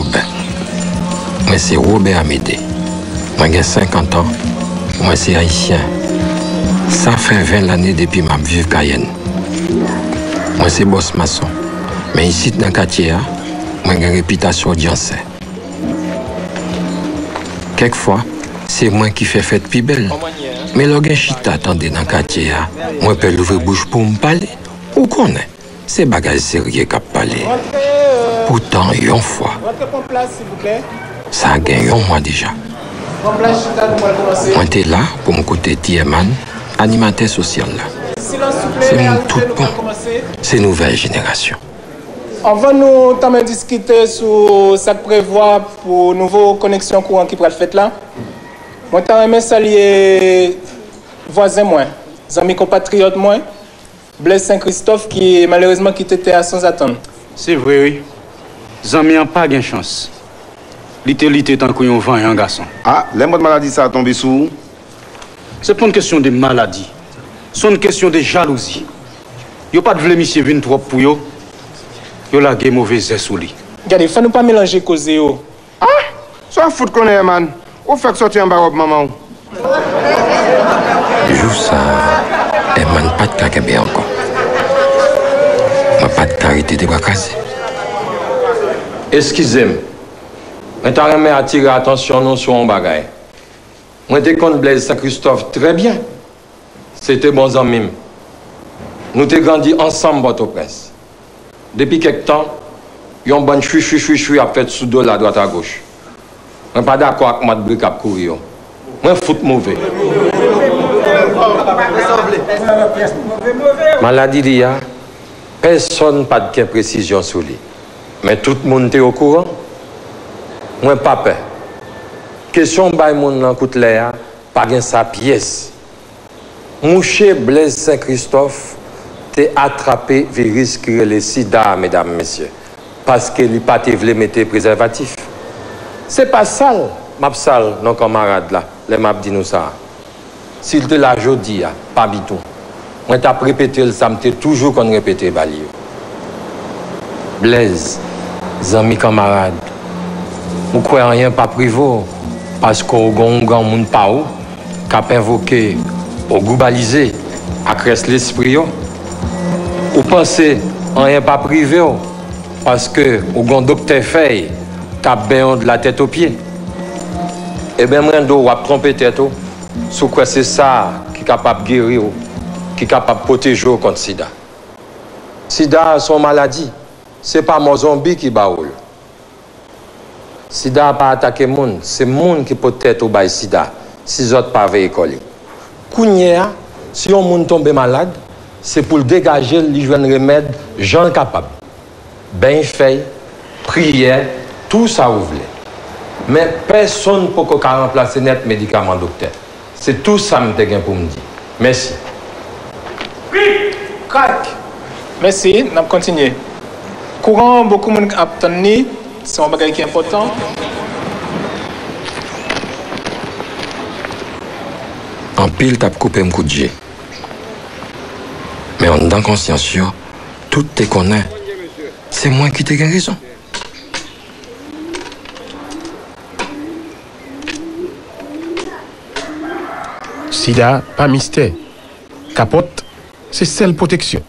Robert. Moi, c'est Robert Amédée. Moi, j'ai 50 ans. Moi, c'est haïtien. Ça fait 20 années depuis ma vie Cayenne. Moi, c'est boss maçon. Mais ici, dans le quartier, moi, j'ai une réputation d'audience. Quelquefois, c'est moi qui fais fête plus belle. Mais le gars chita attendait dans le quartier, moi, je peux l'ouvrir bouche pour me parler. Ou connaît, c'est bagages sérieux qu'a parlé. Pourtant, une fois, ça a gagné un mois déjà. Moi, j'étais là pour mon côté Tieman, animateur social. C'est mon tout bon. C'est une nouvelle génération. On va nous discuter sur ce que prévoit pour une nouvelle connexion courant qui pourrait être faite là. Moi, je saluer voisins, amis compatriotes, Blaise Saint-Christophe qui malheureusement quitté à sans attendre. C'est vrai, oui. Zami n'a pas de chance. L'ité tant qu'on vent et un garçon. Ah, les mots de maladie, ça a tombé sous. C'est pas une question de maladie. C'est une question de jalousie. Yo pas de vle monsieur vin trop pour yo. Yo la ge mauvais sous lui. Regardez, faut nous pas mélanger cause yo. Ah, ça fout qu'on est man. Ou fait sortir en baroque maman. Joue ça. Et man pas de cacabé encore. Moi pas de carité de bras cassés. Excusez-moi. Je t'ai attiré l'attention sur un bagage. Moi, je connais Blaise Saint-Christophe très bien. C'était bons amis. Nous avons grandi ensemble, Port-au-Prince. Depuis quelque temps, il y a un bon chui à faire sous dos la droite à gauche. Je ne suis pas d'accord avec moi de brique à courir. Moi, je suis mauvais. Maladie d'hier, personne n'a pas de précision sur lui. Mais tout le monde est au courant. Moi, pas peur. Question de monde dans coûte l'air, pas gain sa pièce. Mouché Blaise Saint-Christophe t'est attrapé virus qui est le sida, mesdames, messieurs. Parce qu'il n'a pas voulu mettre préservatif. C'est pas sale, ma sale, nos camarades là, les m'a dit nous ça. S'il te l'a jodi, pas du tout. Moi, t'as répété ça, m'te toujours qu'on répétait Bali. Blaise, amis camarades, vous croyez rien pas privé parce qu'on a un grand monde pas où qui a invoqué au globalisé à créer l'esprit. Vous pensez rien pas privé parce que au docteur Fay qui a bien de la tête aux pieds. Et bien, moi, je vais tromper tête. Sous quoi c'est ça qui est capable de guérir, qui est capable de protéger contre sida. Sida, son maladie, ce n'est pas mon zombie qui baoule. Sida n'a pas attaqué le monde, c'est le monde qui peut être au bail sida, si les autres pas véhiculés. Kounia, si un monde tombe malade, c'est pour le dégager, lui jouer un remède, gens capables. Ben fait, prière, tout ça vous voulez. Mais personne ne peut remplacer net médicament docteur. C'est tout ça que je pour me dire. Merci. Crac. Merci, on va continuer. Courant, beaucoup de monde attend, c'est un bagage qui est important. En pile, t'as coupé un coup de jet. Mais en dans conscience, tout te connaît. C'est moi qui t'ai raison. Sida, pas mystère. Capote, c'est seule protection.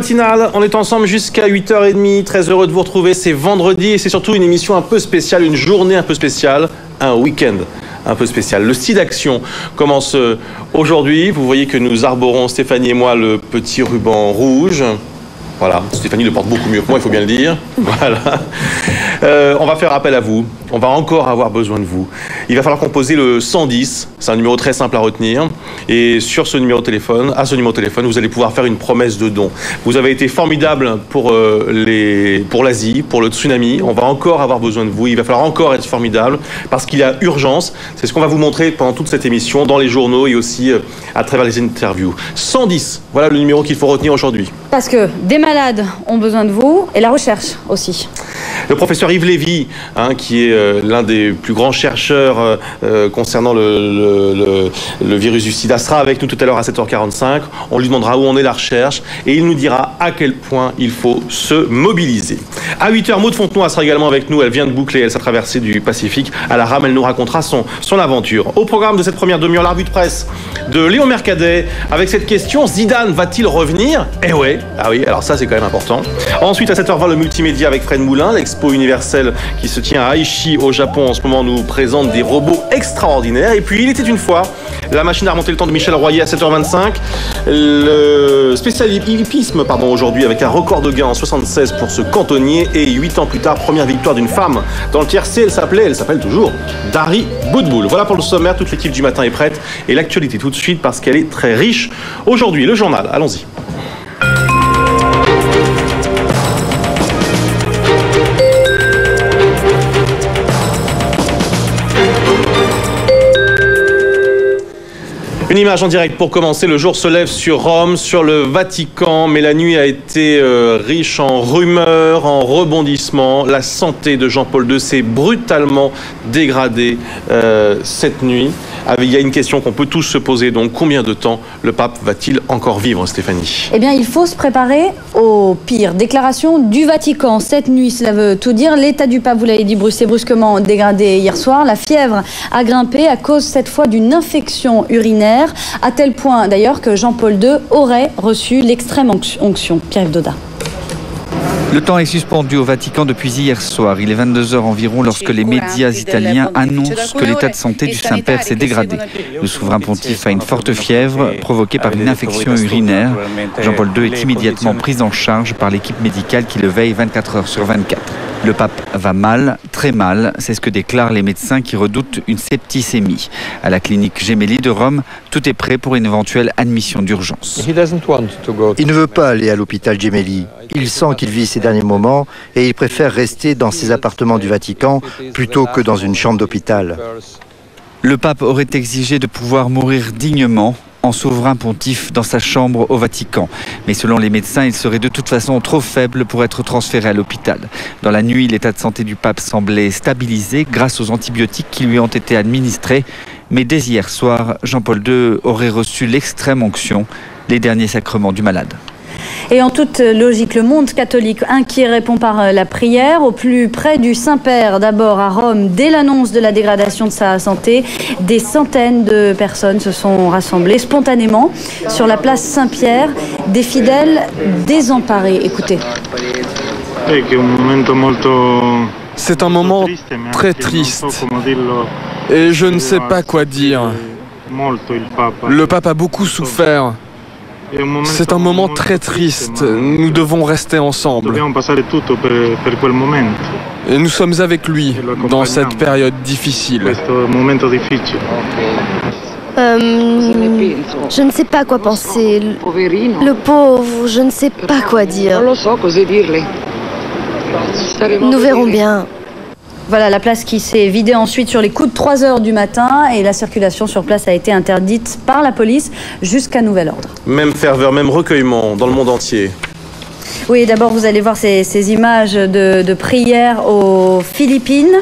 matinale, on est ensemble jusqu'à 8h30, très heureux de vous retrouver, c'est vendredi et c'est surtout une émission un peu spéciale, une journée un peu spéciale, un week-end un peu spécial. Le site d'action commence aujourd'hui, vous voyez que nous arborons, Stéphanie et moi, le petit ruban rouge. Voilà, Stéphanie le porte beaucoup mieux que moi, il faut bien le dire. Voilà. On va faire appel à vous. On va encore avoir besoin de vous. Il va falloir composer le 110. C'est un numéro très simple à retenir. Et sur ce numéro de téléphone, vous allez pouvoir faire une promesse de don. Vous avez été formidable pour l'Asie, pour le tsunami. On va encore avoir besoin de vous. Il va falloir encore être formidable parce qu'il y a urgence. C'est ce qu'on va vous montrer pendant toute cette émission, dans les journaux et aussi à travers les interviews. 110, voilà le numéro qu'il faut retenir aujourd'hui. Parce que des malades ont besoin de vous et la recherche aussi. Le professeur Yves Lévy, qui est l'un des plus grands chercheurs concernant le virus du sida, sera avec nous tout à l'heure à 7h45. On lui demandera où on est la recherche et il nous dira à quel point il faut se mobiliser. À 8h, Maud Fontenoy sera également avec nous. Elle vient de boucler sa traversée du Pacifique à la rame. Elle nous racontera son aventure. Au programme de cette première demi-heure, la revue de presse de Léon Mercadet avec cette question: Zidane va-t-il revenir? Eh ouais, ah oui, alors ça c'est quand même important. Ensuite à 7h20, le multimédia avec Fred Moulin. L'expo universelle qui se tient à Aichi au Japon en ce moment nous présente des robots extraordinaires. Et puis il était une fois, la machine à remonter le temps de Michel Royer à 7h25. Le spécial hippisme aujourd'hui avec un record de gains en 76 pour ce cantonnier. Et 8 ans plus tard, première victoire d'une femme dans le tiercé. Elle s'appelle toujours Dari Boudboul. Voilà pour le sommaire, toute l'équipe du matin est prête. Et l'actualité tout de suite parce qu'elle est très riche. Aujourd'hui, le journal, allons-y. Une image en direct pour commencer. Le jour se lève sur Rome, sur le Vatican, mais la nuit a été riche en rumeurs, en rebondissements. La santé de Jean-Paul II s'est brutalement dégradée cette nuit. Il y a une question qu'on peut tous se poser, donc combien de temps le pape va-t-il encore vivre, Stéphanie? Eh bien, il faut se préparer au pire. Déclaration du Vatican cette nuit, cela veut tout dire. L'état du pape, vous l'avez dit, s'est brusquement dégradé hier soir. La fièvre a grimpé à cause cette fois d'une infection urinaire, à tel point d'ailleurs que Jean-Paul II aurait reçu l'extrême onction. Pierre-Yves Daudat. Le temps est suspendu au Vatican depuis hier soir. Il est 22h environ lorsque les médias italiens annoncent que l'état de santé du Saint-Père s'est dégradé. Le souverain pontife a une forte fièvre provoquée par une infection urinaire. Jean-Paul II est immédiatement pris en charge par l'équipe médicale qui le veille 24 heures sur 24. Le pape va mal, très mal, c'est ce que déclarent les médecins qui redoutent une septicémie. À la clinique Gemelli de Rome, tout est prêt pour une éventuelle admission d'urgence. Il ne veut pas aller à l'hôpital Gemelli. Il sent qu'il vit ses derniers moments et il préfère rester dans ses appartements du Vatican plutôt que dans une chambre d'hôpital. Le pape aurait exigé de pouvoir mourir dignement en souverain pontife dans sa chambre au Vatican. Mais selon les médecins, il serait de toute façon trop faible pour être transféré à l'hôpital. Dans la nuit, l'état de santé du pape semblait stabilisé grâce aux antibiotiques qui lui ont été administrés. Mais dès hier soir, Jean-Paul II aurait reçu l'extrême onction, les derniers sacrements du malade. Et en toute logique, le monde catholique inquiet répond par la prière. Au plus près du Saint-Père, d'abord à Rome, dès l'annonce de la dégradation de sa santé, des centaines de personnes se sont rassemblées spontanément sur la place Saint-Pierre, des fidèles désemparés. Écoutez. C'est un moment très triste et je ne sais pas quoi dire. Le pape a beaucoup souffert. C'est un moment très triste. Nous devons rester ensemble. Et nous sommes avec lui dans cette période difficile. Je ne sais pas quoi penser. Le pauvre, je ne sais pas quoi dire. Nous verrons bien. Voilà la place qui s'est vidée ensuite sur les coups de 3h du matin et la circulation sur place a été interdite par la police jusqu'à nouvel ordre. Même ferveur, même recueillement dans le monde entier. Oui, d'abord vous allez voir ces images de prière aux Philippines.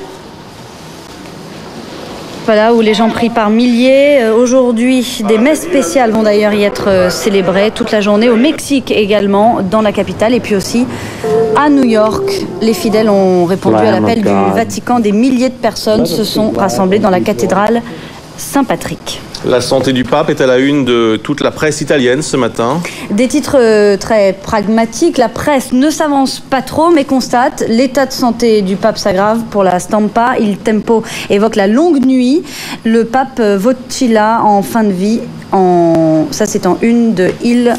Voilà, où les gens prient par milliers. Aujourd'hui, des messes spéciales vont d'ailleurs y être célébrées toute la journée. Au Mexique également, dans la capitale. Et puis aussi à New York, les fidèles ont répondu à l'appel du Vatican. Des milliers de personnes se sont rassemblées dans la cathédrale Saint-Patrick. La santé du pape est à la une de toute la presse italienne ce matin. Des titres très pragmatiques. La presse ne s'avance pas trop, mais constate l'état de santé du pape s'aggrave. Pour la Stampa, Il Tempo évoque la longue nuit. Le pape Vocilla en fin de vie. Ça, c'est en une de Il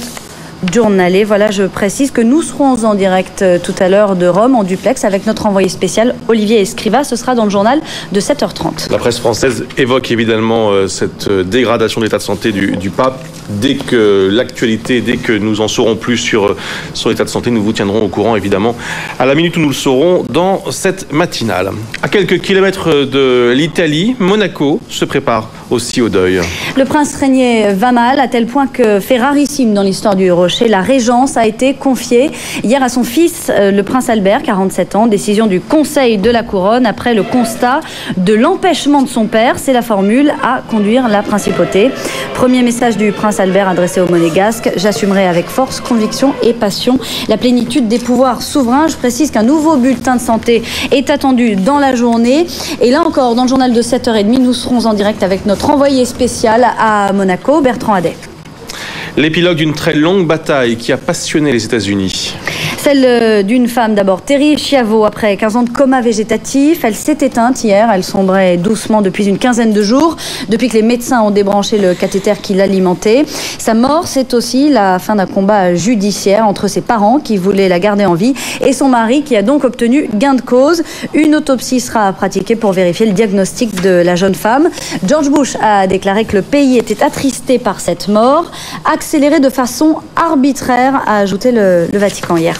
Giornale. Voilà, je précise que nous serons en direct tout à l'heure de Rome, en duplex, avec notre envoyé spécial Olivier Escriva. Ce sera dans le journal de 7h30. La presse française évoque évidemment cette dégradation de l'état de santé du pape. Dès que l'actualité, dès que nous en saurons plus sur l'état de santé, nous vous tiendrons au courant évidemment à la minute où nous le saurons dans cette matinale. À quelques kilomètres de l'Italie, Monaco se prépare aussi au deuil. Le prince régnier va mal, à tel point que, fait rarissime dans l'histoire du Rocher, la régence a été confiée hier à son fils, le prince Albert, 47 ans. Décision du Conseil de la Couronne après le constat de l'empêchement de son père, c'est la formule, à conduire la principauté. Premier message du prince Albert adressé aux Monégasques: j'assumerai avec force, conviction et passion la plénitude des pouvoirs souverains. Je précise qu'un nouveau bulletin de santé est attendu dans la journée. Et là encore, dans le journal de 7h30, nous serons en direct avec notre envoyé spécial à Monaco, Bertrand Hadet. L'épilogue d'une très longue bataille qui a passionné les États-Unis. Celle d'une femme d'abord, Terri Schiavo, après 15 ans de coma végétatif. Elle s'est éteinte hier, elle sombrait doucement depuis une quinzaine de jours, depuis que les médecins ont débranché le cathéter qui l'alimentait. Sa mort, c'est aussi la fin d'un combat judiciaire entre ses parents qui voulaient la garder en vie et son mari qui a donc obtenu gain de cause. Une autopsie sera pratiquée pour vérifier le diagnostic de la jeune femme. George Bush a déclaré que le pays était attristé par cette mort, accélérée de façon arbitraire, a ajouté le Vatican hier.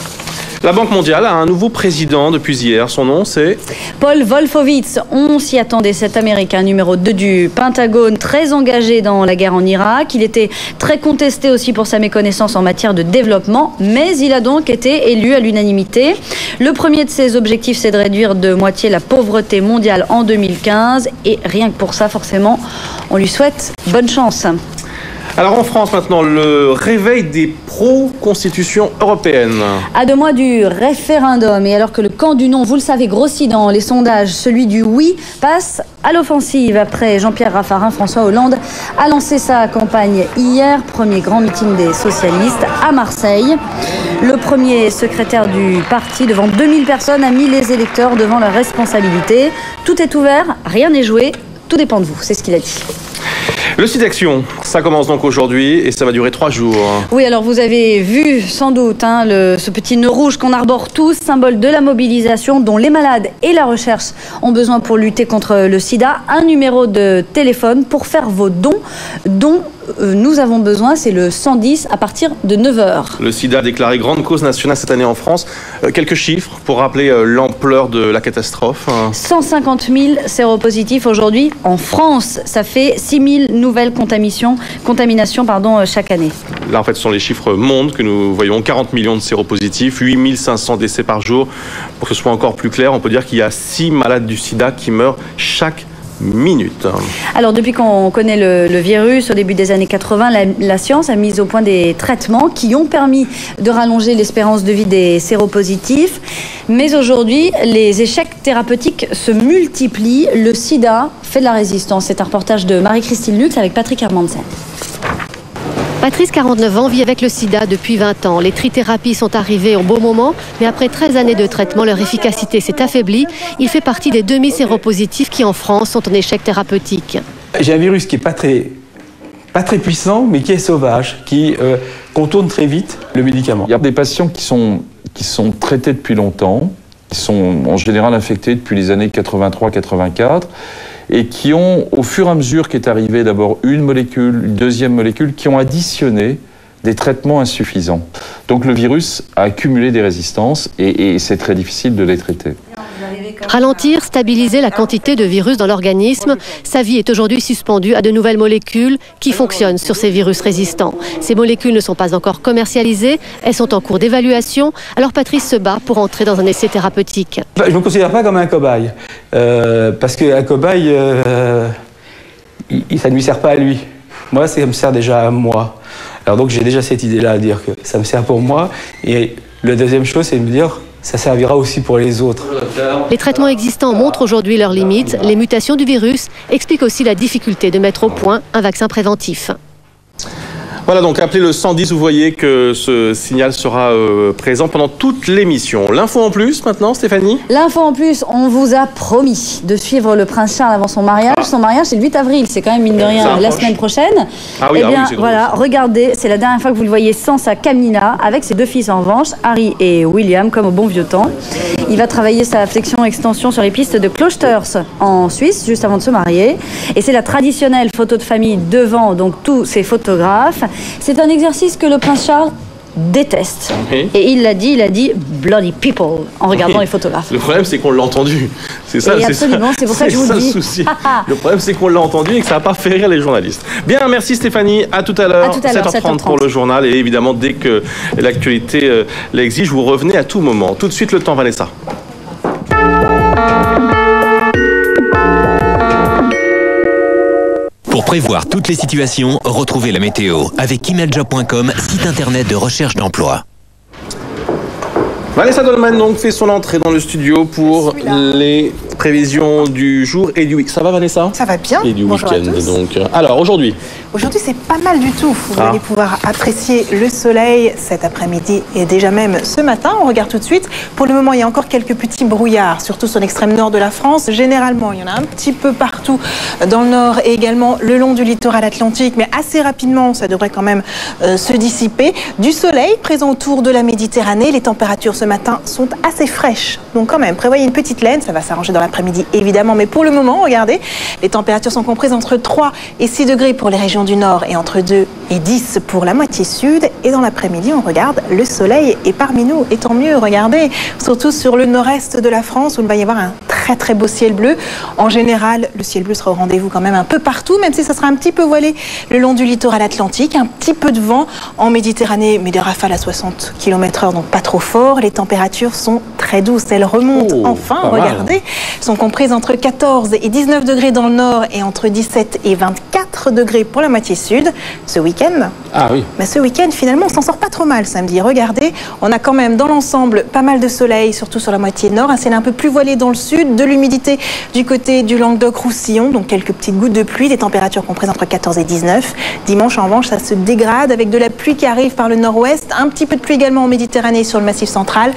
La Banque mondiale a un nouveau président depuis hier. Son nom, c'est Paul Wolfowitz. On s'y attendait, cet Américain numéro 2 du Pentagone, très engagé dans la guerre en Irak. Il était très contesté aussi pour sa méconnaissance en matière de développement, mais il a donc été élu à l'unanimité. Le premier de ses objectifs, c'est de réduire de moitié la pauvreté mondiale en 2015. Et rien que pour ça, forcément, on lui souhaite bonne chance. Alors en France maintenant, le réveil des pro-constitution européenne. À 2 mois du référendum, et alors que le camp du non, vous le savez, grossit dans les sondages, celui du oui passe à l'offensive. Après Jean-Pierre Raffarin, François Hollande a lancé sa campagne hier, premier grand meeting des socialistes à Marseille. Le premier secrétaire du parti, devant 2000 personnes, a mis les électeurs devant leur responsabilité. Tout est ouvert, rien n'est joué, tout dépend de vous, c'est ce qu'il a dit. Le site Action, ça commence donc aujourd'hui et ça va durer 3 jours. Oui, alors vous avez vu sans doute ce petit nœud rouge qu'on arbore tous, symbole de la mobilisation dont les malades et la recherche ont besoin pour lutter contre le sida. Un numéro de téléphone pour faire vos dons dont nous avons besoin, c'est le 110 à partir de 9h. Le sida déclaré grande cause nationale cette année en France. Quelques chiffres pour rappeler l'ampleur de la catastrophe. 150 000 séropositifs aujourd'hui en France. Ça fait 6 000 nouvelles contaminations chaque année. Là, en fait, ce sont les chiffres mondes que nous voyons. 40 millions de séropositifs, 8 500 décès par jour. Pour que ce soit encore plus clair, on peut dire qu'il y a 6 malades du sida qui meurent chaque minute. Alors depuis qu'on connaît le virus, au début des années 80, la science a mis au point des traitements qui ont permis de rallonger l'espérance de vie des séropositifs. Mais aujourd'hui, les échecs thérapeutiques se multiplient. Le sida fait de la résistance. C'est un reportage de Marie-Christine Lux avec Patrick Hermansen. Patrice, 49 ans, vit avec le sida depuis 20 ans. Les trithérapies sont arrivées au bon moment, mais après 13 années de traitement, leur efficacité s'est affaiblie. Il fait partie des demi-séropositifs qui, en France, sont en échec thérapeutique. J'ai un virus qui n'est pas très puissant, mais qui est sauvage, qui contourne très vite le médicament. Il y a des patients qui sont traités depuis longtemps, qui sont en général infectés depuis les années 83-84, et qui ont, au fur et à mesure qu'est arrivée d'abord une molécule, une deuxième molécule, qui ont additionné des traitements insuffisants. Donc le virus a accumulé des résistances et c'est très difficile de les traiter. Ralentir, stabiliser la quantité de virus dans l'organisme, sa vie est aujourd'hui suspendue à de nouvelles molécules qui fonctionnent sur ces virus résistants. Ces molécules ne sont pas encore commercialisées, elles sont en cours d'évaluation, alors Patrice se bat pour entrer dans un essai thérapeutique. Je ne me considère pas comme un cobaye, parce qu'un cobaye, ça ne lui sert pas à lui. Moi, ça me sert déjà à moi. Alors donc j'ai déjà cette idée-là, à dire que ça me sert pour moi. Et la deuxième chose, c'est de me dire, ça servira aussi pour les autres. Les traitements existants montrent aujourd'hui leurs limites. Les mutations du virus expliquent aussi la difficulté de mettre au point un vaccin préventif. Voilà, donc appelez le 110, vous voyez que ce signal sera présent pendant toute l'émission. L'info en plus maintenant, Stéphanie? L'info en plus, on vous a promis de suivre le prince Charles avant son mariage. Son mariage, c'est le 8 avril, c'est quand même mine de rien la semaine prochaine. Ah oui, eh bien, oui, voilà, regardez, c'est la dernière fois que vous le voyez sans sa Camina, avec ses deux fils en revanche, Harry et William, comme au bon vieux temps. Il va travailler sa flexion-extension sur les pistes de Klosters en Suisse, juste avant de se marier. Et c'est la traditionnelle photo de famille devant donc tous ces photographes. C'est un exercice que le prince Charles déteste. Oui. Et il a dit bloody people en regardant les photographes. Le problème, c'est qu'on l'a entendu. C'est ça, et absolument, c'est pour ça que je vous le dis. Souci. Le problème, c'est qu'on l'a entendu et que ça n'a pas fait rire les journalistes. Bien, merci Stéphanie. À tout à l'heure, 7h30 pour le journal. Et évidemment, dès que l'actualité l'exige, vous revenez à tout moment. Tout de suite, le temps, Vanessa. Pour prévoir toutes les situations, retrouvez la météo avec emailjob.com, site internet de recherche d'emploi. Vanessa Dolman donc fait son entrée dans le studio pour les prévisions du jour et du week-end. Ça va, Vanessa? Ça va bien. Et du week-end donc. Alors aujourd'hui. Aujourd'hui, c'est pas mal du tout. Vous allez pouvoir apprécier le soleil cet après-midi et déjà même ce matin. On regarde tout de suite. Pour le moment, il y a encore quelques petits brouillards, surtout sur l'extrême nord de la France. Généralement, il y en a un petit peu partout dans le nord et également le long du littoral atlantique. Mais assez rapidement, ça devrait quand même se dissiper. Du soleil présent autour de la Méditerranée. Les températures ce matin sont assez fraîches. Donc quand même, prévoyez une petite laine. Ça va s'arranger dans l'après-midi, évidemment. Mais pour le moment, regardez, les températures sont comprises entre 3 et 6 degrés pour les régions du nord et entre 2 et 10 pour la moitié sud. Et dans l'après-midi, on regarde, le soleil est parmi nous. Et tant mieux, regardez, surtout sur le nord-est de la France où il va y avoir un très très beau ciel bleu. En général, le ciel bleu sera au rendez-vous quand même un peu partout, même si ça sera un petit peu voilé le long du littoral atlantique. Un petit peu de vent en Méditerranée, mais des rafales à 60 km/h, donc pas trop fort. Les températures sont très douces, elles remontent enfin, regardez, sont comprises entre 14 et 19 degrés dans le nord et entre 17 et 24 degrés pour la moitié sud. Ce week-end, ce week-end finalement on s'en sort pas trop mal samedi. Regardez, on a quand même dans l'ensemble pas mal de soleil, surtout sur la moitié nord, un ciel un peu plus voilé dans le sud, de l'humidité du côté du Languedoc-Roussillon, donc quelques petites gouttes de pluie, des températures comprises entre 14 et 19. Dimanche en revanche, ça se dégrade avec de la pluie qui arrive par le nord-ouest, un petit peu de pluie également en Méditerranée sur le massif central,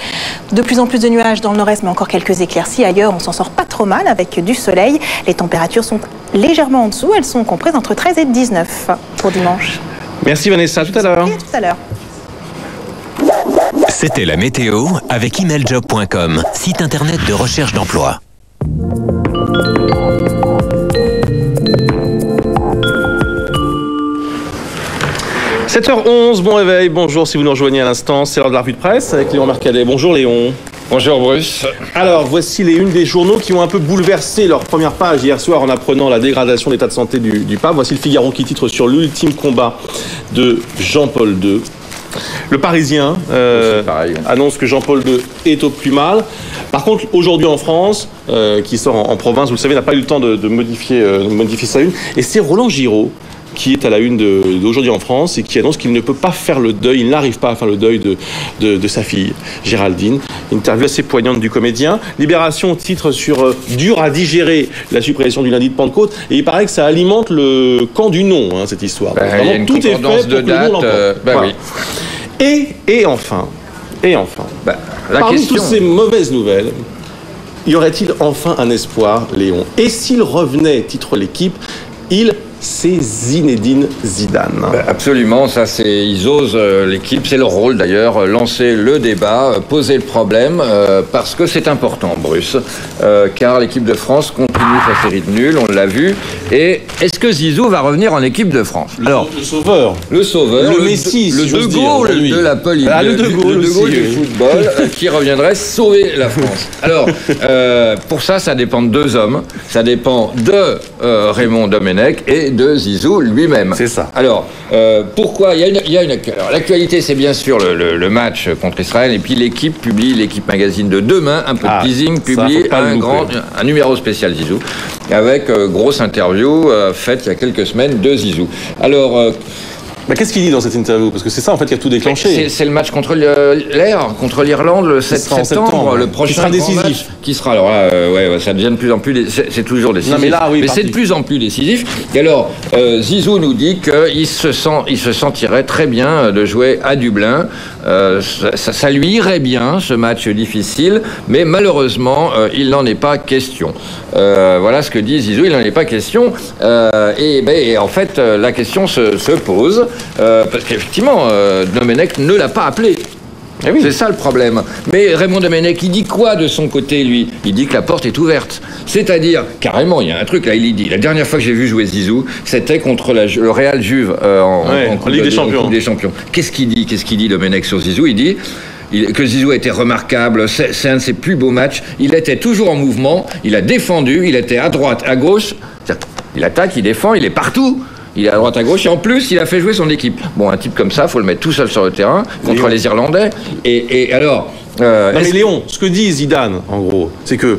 de plus en plus de nuages dans le nord-est, mais encore quelques éclaircies. Ailleurs, on s'en sort pas trop mal avec du soleil. Les températures sont légèrement en dessous, elles sont comprises entre 13 et 19 pour dimanche. Merci Vanessa, à tout à l'heure. À tout à l'heure. C'était la météo avec emailjob.com, site internet de recherche d'emploi. – 7h11, bon réveil, bonjour si vous nous rejoignez à l'instant, c'est l'heure de la revue de presse avec Léon Mercadet. Bonjour Léon. Bonjour Bruce. Alors voici les unes des journaux qui ont un peu bouleversé leur première page hier soir en apprenant la dégradation de l'état de santé du pape. Voici le Figaro qui titre sur l'ultime combat de Jean-Paul II. Le Parisien annonce que Jean-Paul II est au plus mal. Par contre, aujourd'hui en France, qui sort en province, vous le savez, n'a pas eu le temps de modifier sa une. Et c'est Roland Giraud qui est à la une d'aujourd'hui en France et qui annonce qu'il ne peut pas faire le deuil, il n'arrive pas à faire le deuil de sa fille, Géraldine. Interview assez poignante du comédien. Libération titre sur dur à digérer la suppression du lundi de Pentecôte. Et il paraît que ça alimente le camp du non, cette histoire. Il y a une tout est fait pour de date. Oui. Et enfin, parmi toutes ces mauvaises nouvelles, y aurait-il enfin un espoir, Léon? Et s'il revenait, titre l'équipe, c'est Zinedine Zidane. Absolument, ça c'est, ils osent, l'équipe, c'est leur rôle d'ailleurs, lancer le débat, poser le problème, parce que c'est important, Bruce, car l'équipe de France continue sa série de nuls, on l'a vu, et est-ce que Zizou va revenir en équipe de France? Alors, le sauveur, le Messi, le De Gaulle de la politique, le De Gaulle du football, qui reviendrait sauver la France. Alors, pour ça, ça dépend de deux hommes, ça dépend de Raymond Domenech et de Zizou lui-même. C'est ça. Alors, pourquoi il y a une alors, l'actualité, c'est bien sûr le match contre Israël, et puis l'équipe magazine de demain, un peu de teasing, publie un numéro spécial Zizou, avec grosse interview faite il y a quelques semaines de Zizou. Alors, Bah, qu'est-ce qu'il dit dans cette interview? Parce que c'est ça en fait qui a tout déclenché. C'est le match contre l'Irlande le 7 septembre, le prochain qui sera décisif. match, qui sera alors là, ça devient de plus en plus, c'est toujours décisif. Non, mais là, oui, c'est de plus en plus décisif. Et alors, Zizou nous dit qu'il se sentirait très bien de jouer à Dublin. Ça lui irait bien ce match difficile, mais malheureusement, il n'en est pas question. Voilà ce que dit Zizou, il n'en est pas question. Et en fait, la question se pose. Parce qu'effectivement, Domenech ne l'a pas appelé. Eh oui. C'est ça le problème. Mais Raymond Domenech, il dit quoi de son côté, lui? Il dit que la porte est ouverte. C'est-à-dire, carrément, il y a un truc là, il dit, la dernière fois que j'ai vu jouer Zizou, c'était contre le Real Juve en Ligue des Champions. Qu'est-ce qu'il dit Domenech sur Zizou? Il dit que Zizou était remarquable, c'est un de ses plus beaux matchs. Il était toujours en mouvement, il a défendu, il était à droite, à gauche. Il attaque, il défend, il est partout. Il est à droite, à gauche, et en plus, il a fait jouer son équipe. Bon, un type comme ça, il faut le mettre tout seul sur le terrain, contre les Irlandais. Et alors... non mais Léon, ce que dit Zidane, en gros, c'est que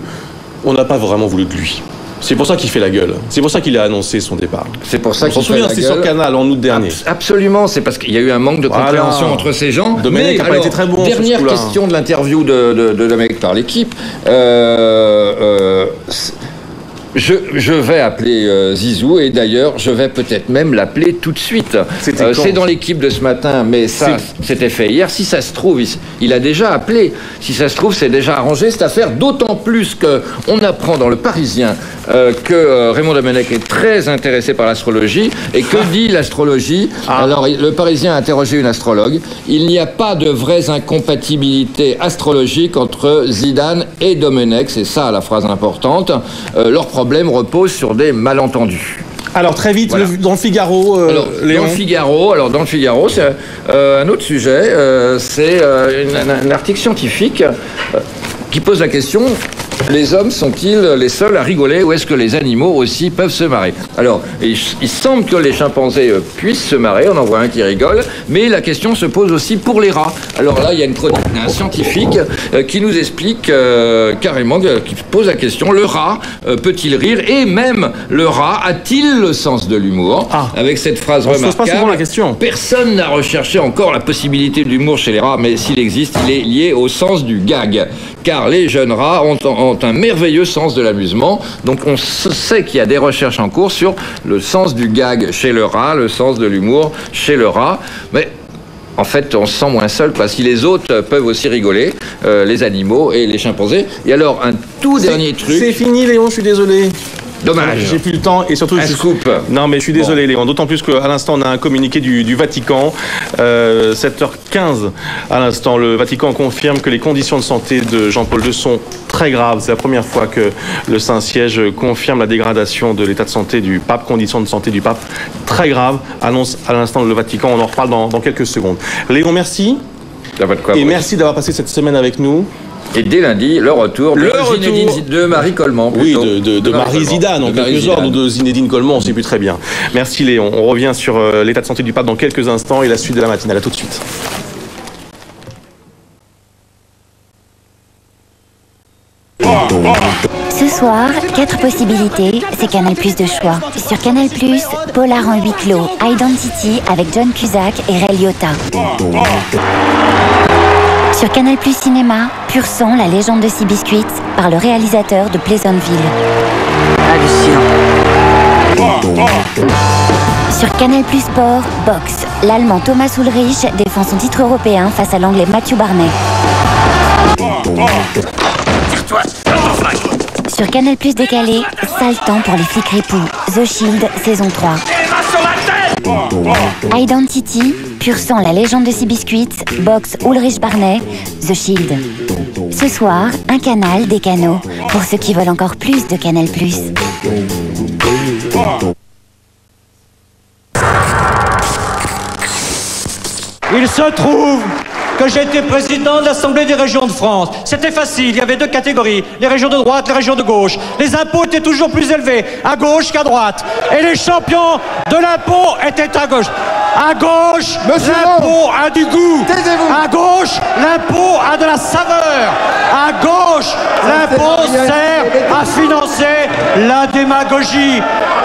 on n'a pas vraiment voulu de lui. C'est pour ça qu'il fait la gueule. C'est pour ça qu'il a annoncé son départ. C'est pour ça qu'il fait la gueule. On s'en souvient, c'était sur Canal en aut dernier. Absolument, c'est parce qu'il y a eu un manque de compréhension entre ces gens. Domenech n'a pas été très bon. Dernière question de l'interview de Domenech par l'équipe. Je vais appeler Zizou, et d'ailleurs, je vais peut-être même l'appeler tout de suite. C'est dans l'équipe de ce matin, mais ça, c'était fait hier. Si ça se trouve, il a déjà appelé. Si ça se trouve, c'est déjà arrangé cette affaire, d'autant plus qu'on apprend dans le Parisien que Raymond Domenech est très intéressé par l'astrologie. Et que dit l'astrologie? Alors, le Parisien a interrogé une astrologue. Il n'y a pas de vraies incompatibilités astrologiques entre Zidane et Domenech. C'est ça la phrase importante. Leur problème repose sur des malentendus. Alors très vite, voilà. Dans le Figaro, Léon. Dans le Figaro, c'est un autre sujet. C'est un article scientifique qui pose la question: les hommes sont-ils les seuls à rigoler, ou est-ce que les animaux aussi peuvent se marrer? Alors, il semble que les chimpanzés puissent se marrer, on en voit un qui rigole, mais la question se pose aussi pour les rats. Alors là, il y a une chronique d'un scientifique qui nous explique carrément, qui pose la question: le rat peut-il rire? Et même le rat a-t-il le sens de l'humour? Avec cette phrase remarquable: se pose pas souvent la question. Personne n'a recherché encore la possibilité de l'humour chez les rats, mais s'il existe, il est lié au sens du gag. Car les jeunes rats ont un merveilleux sens de l'amusement. Donc on sait qu'il y a des recherches en cours sur le sens du gag chez le rat, le sens de l'humour chez le rat. Mais en fait, on se sent moins seul, parce que si les autres peuvent aussi rigoler, les animaux et les chimpanzés. Et alors, un tout dernier truc... C'est fini, Léon, je suis désolé. Dommage. J'ai plus le temps, et surtout... Non, mais je suis désolé, Léon. D'autant plus qu'à l'instant, on a un communiqué du Vatican. 7h15, à l'instant, le Vatican confirme que les conditions de santé de Jean-Paul II sont très graves. C'est la première fois que le Saint-Siège confirme la dégradation de l'état de santé du pape. Conditions de santé du pape très graves, annonce à l'instant le Vatican. On en reparle dans quelques secondes. Léon, merci. Et merci d'avoir passé cette semaine avec nous. Et dès lundi, le retour de Marie Coleman. Oui, de Marie Zidane, en quelque sorte, ou de Zinedine Coleman, on ne sait plus très bien. Merci Léon. On revient sur l'état de santé du pape dans quelques instants et la suite de la matinale. À tout de suite. Ce soir, 4 possibilités, c'est Canal+ de choix. Sur Canal+, Polar en huis clos, Identity avec John Cusack et Ray Liotta. Sur Canal+ Cinéma, Pur Sang, la légende de Seabiscuit, par le réalisateur de Pleasantville. Hallucinant. Sur Canal+ Sport, Boxe, l'Allemand Thomas Ulrich défend son titre européen face à l'Anglais Matthew Barney. Sur Canal+ décalé, sale temps pour les flics ripoux, The Shield, saison 3. Identity, Pur Sang, la légende de Seabiscuit, Boxe, Ulrich Barney, The Shield. Ce soir, un canal, des canaux, pour ceux qui veulent encore plus de Canal+. Il se trouve que j'ai été président de l'Assemblée des régions de France. C'était facile, il y avait 2 catégories, les régions de droite, les régions de gauche. Les impôts étaient toujours plus élevés, à gauche qu'à droite. Et les champions de l'impôt étaient à gauche. À gauche, l'impôt a du goût. À gauche, l'impôt a de la saveur. À gauche, l'impôt sert à financer la démagogie.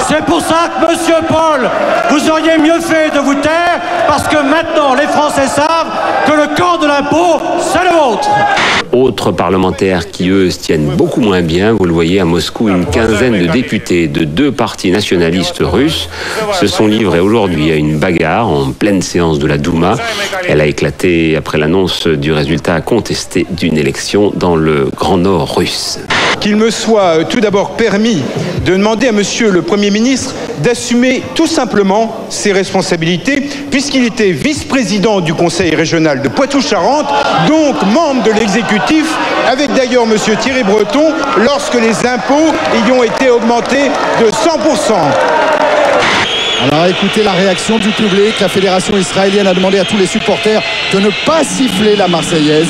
C'est pour ça que, monsieur Paul, vous auriez mieux fait de vous taire, parce que maintenant, les Français savent que le camp de l'impôt, c'est le vôtre. Autres parlementaires qui, eux, se tiennent beaucoup moins bien. Vous le voyez à Moscou, une quinzaine de députés de 2 partis nationalistes russes se sont livrés aujourd'hui à une bagarre en pleine séance de la Douma. Elle a éclaté après l'annonce du résultat contesté d'une élection dans le Grand Nord russe. Qu'il me soit tout d'abord permis de demander à monsieur le Premier ministre d'assumer tout simplement ses responsabilités, puisqu'il était vice-président du Conseil régional de Poitou-Charentes, donc membre de l'exécutif, avec d'ailleurs monsieur Thierry Breton, lorsque les impôts y ont été augmentés de 100%. Alors écoutez la réaction du public. La fédération israélienne a demandé à tous les supporters de ne pas siffler la Marseillaise,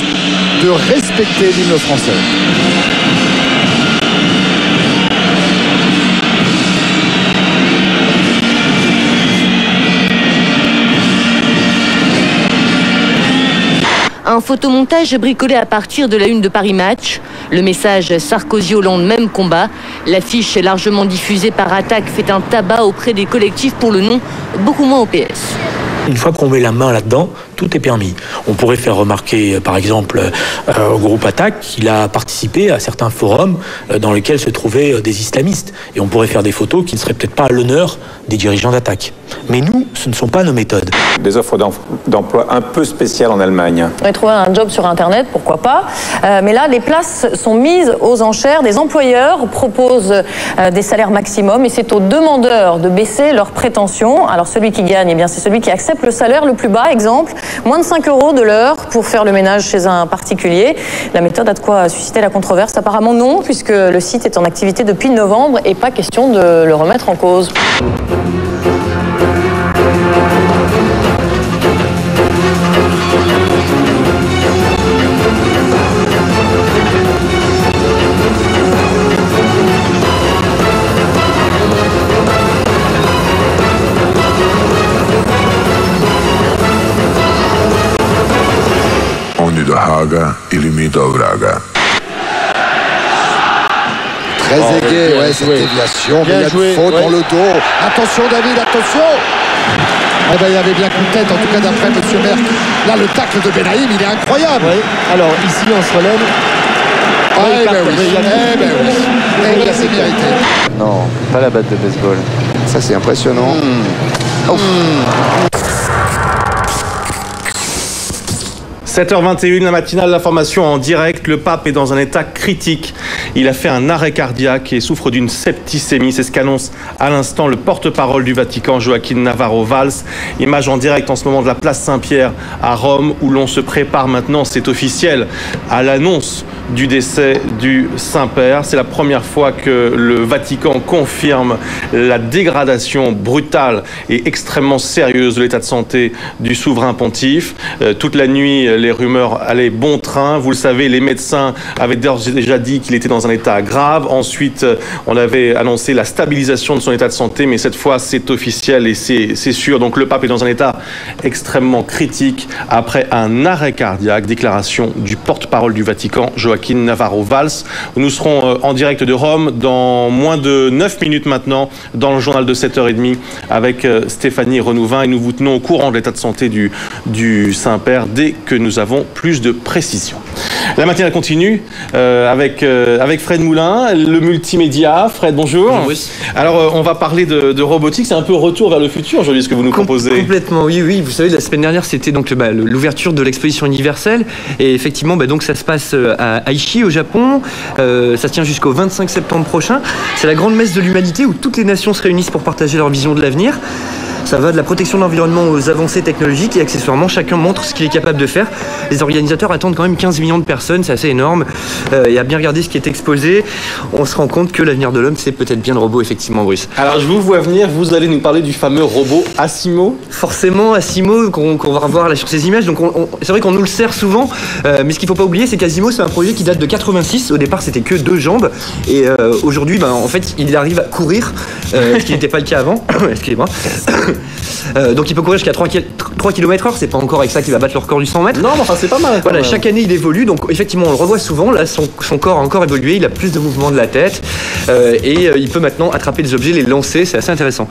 de respecter l'hymne français. Un photomontage bricolé à partir de la une de Paris Match. Le message Sarkozy-Hollande, même combat. L'affiche largement diffusée par Attaque fait un tabac auprès des collectifs pour le nom, beaucoup moins au PS. Une fois qu'on met la main là-dedans, tout est permis. On pourrait faire remarquer, par exemple, au groupe Attaque qu'il a participé à certains forums dans lesquels se trouvaient des islamistes. Et on pourrait faire des photos qui ne seraient peut-être pas à l'honneur des dirigeants d'Attaque. Mais nous, ce ne sont pas nos méthodes. Des offres d'emploi un peu spéciales en Allemagne. On va trouver un job sur Internet, pourquoi pas. Mais là, les places sont mises aux enchères. Des employeurs proposent des salaires maximum et c'est aux demandeurs de baisser leurs prétentions. Alors celui qui gagne, eh bien, c'est celui qui accepte le salaire le plus bas. Exemple, moins de 5 € de l'heure pour faire le ménage chez un particulier. La méthode a de quoi susciter la controverse. Apparemment non, puisque le site est en activité depuis novembre et pas question de le remettre en cause. Très aigué, ouais, cette déviation, mais il y a une faute dans le dos. Attention David, attention. Eh ben, il y avait bien coup de tête, en tout cas d'après monsieur Merck. Là, le tacle de Benaïm, il est incroyable. Oui. Alors ici, on se relève. Eh ben oui, eh ben oui. Eh bien, c'est mérité. Non, pas la batte de baseball. Ça, c'est impressionnant. Oh. 7h21, la matinale, l'information en direct. Le pape est dans un état critique. Il a fait un arrêt cardiaque et souffre d'une septicémie. C'est ce qu'annonce à l'instant le porte-parole du Vatican, Joaquin Navarro-Valls. Image en direct en ce moment de la place Saint-Pierre à Rome, où l'on se prépare maintenant, c'est officiel, à l'annonce du décès du Saint-Père. C'est la première fois que le Vatican confirme la dégradation brutale et extrêmement sérieuse de l'état de santé du souverain pontife. Toute la nuit, les rumeurs allaient bon train. Vous le savez, les médecins avaient déjà dit qu'il était dans un état grave. Ensuite, on avait annoncé la stabilisation de son état de santé, mais cette fois, c'est officiel et c'est sûr. Donc le pape est dans un état extrêmement critique après un arrêt cardiaque. Déclaration du porte-parole du Vatican, Joaquin Navarro-Valls. Nous serons en direct de Rome dans moins de 9 minutes maintenant, dans le journal de 7h30 avec Stéphanie Renouvin, et nous vous tenons au courant de l'état de santé du Saint-Père dès que nous avons plus de précision. La matinale continue avec Fred Moulin, le multimédia. Fred, bonjour. Bonjour. Alors, on va parler de robotique. C'est un peu retour vers le futur aujourd'hui, ce que vous nous proposez. Complètement, oui. Vous savez, la semaine dernière, c'était donc l'ouverture de l'exposition universelle. Et effectivement, donc ça se passe à Aichi, au Japon. Ça se tient jusqu'au 25 septembre prochain. C'est la grande messe de l'humanité où toutes les nations se réunissent pour partager leur vision de l'avenir. Ça va de la protection de l'environnement aux avancées technologiques et accessoirement, chacun montre ce qu'il est capable de faire. Les organisateurs attendent quand même 15 millions de personnes, c'est assez énorme. Et à bien regarder ce qui est exposé, on se rend compte que l'avenir de l'homme, c'est peut-être bien le robot, effectivement, Bruce. Alors, je vous vois venir, vous allez nous parler du fameux robot Asimo. Forcément, Asimo, qu'on va revoir là sur ces images. Donc, c'est vrai qu'on nous le sert souvent, mais ce qu'il ne faut pas oublier, c'est qu'Asimo, c'est un projet qui date de 86. Au départ, c'était que 2 jambes. Et aujourd'hui, en fait, il arrive à courir, ce qui n'était pas le cas avant. Excusez-moi. Donc il peut courir jusqu'à 3 km/h, c'est pas encore avec ça qu'il va battre le record du 100 mètres. Non, mais enfin c'est pas mal. Voilà, chaque année il évolue, donc effectivement on le revoit souvent, là son corps a encore évolué, il a plus de mouvements de la tête et il peut maintenant attraper des objets, les lancer, c'est assez intéressant.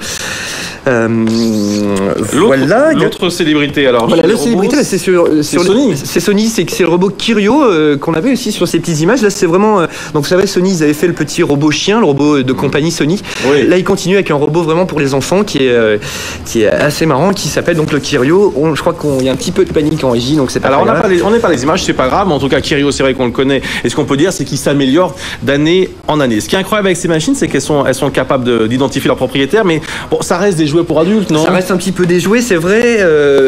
L'autre célébrité alors. Voilà, la célébrité, là, c'est Sony. C'est Sony, c'est le robot Kirio qu'on avait aussi sur ces petites images. Là, c'est vraiment. Donc, vous savez, Sony, ils avaient fait le petit robot chien, le robot de compagnie Sony. Oui. Là, ils continuent avec un robot vraiment pour les enfants qui est assez marrant, qui s'appelle donc le Kirio. Je crois qu'il y a un petit peu de panique en régie, donc c'est pas. Alors, on n'est pas les images, c'est pas grave. Mais en tout cas, Kirio, c'est vrai qu'on le connaît. Et ce qu'on peut dire, c'est qu'il s'améliore d'année en année. Ce qui est incroyable avec ces machines, c'est qu'elles sont capables d'identifier leurs propriétaires. Mais bon, ça reste des jouets pour adultes, non? Ça reste un petit peu des jouets, c'est vrai,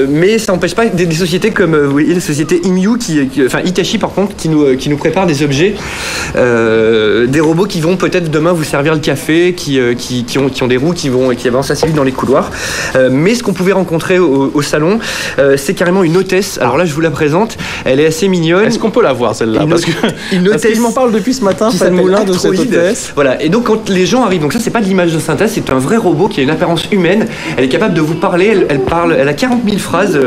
mais ça n'empêche pas des sociétés comme la société Imyu, enfin Hitachi par contre, qui nous prépare des objets, des robots qui vont peut-être demain vous servir le café, qui ont des roues qui avancent assez vite dans les couloirs. Mais ce qu'on pouvait rencontrer au salon, c'est carrément une hôtesse. Alors là, je vous la présente, elle est assez mignonne. Est-ce qu'on peut la voir celle-là? Parce qu'il m'en parle depuis ce matin, Fred Moulin, de cette hôtesse. Voilà, et donc quand les gens arrivent, donc ça c'est pas de l'image de synthèse, c'est un vrai robot qui a une apparence humaine. Elle est capable de vous parler, elle a 40 000 phrases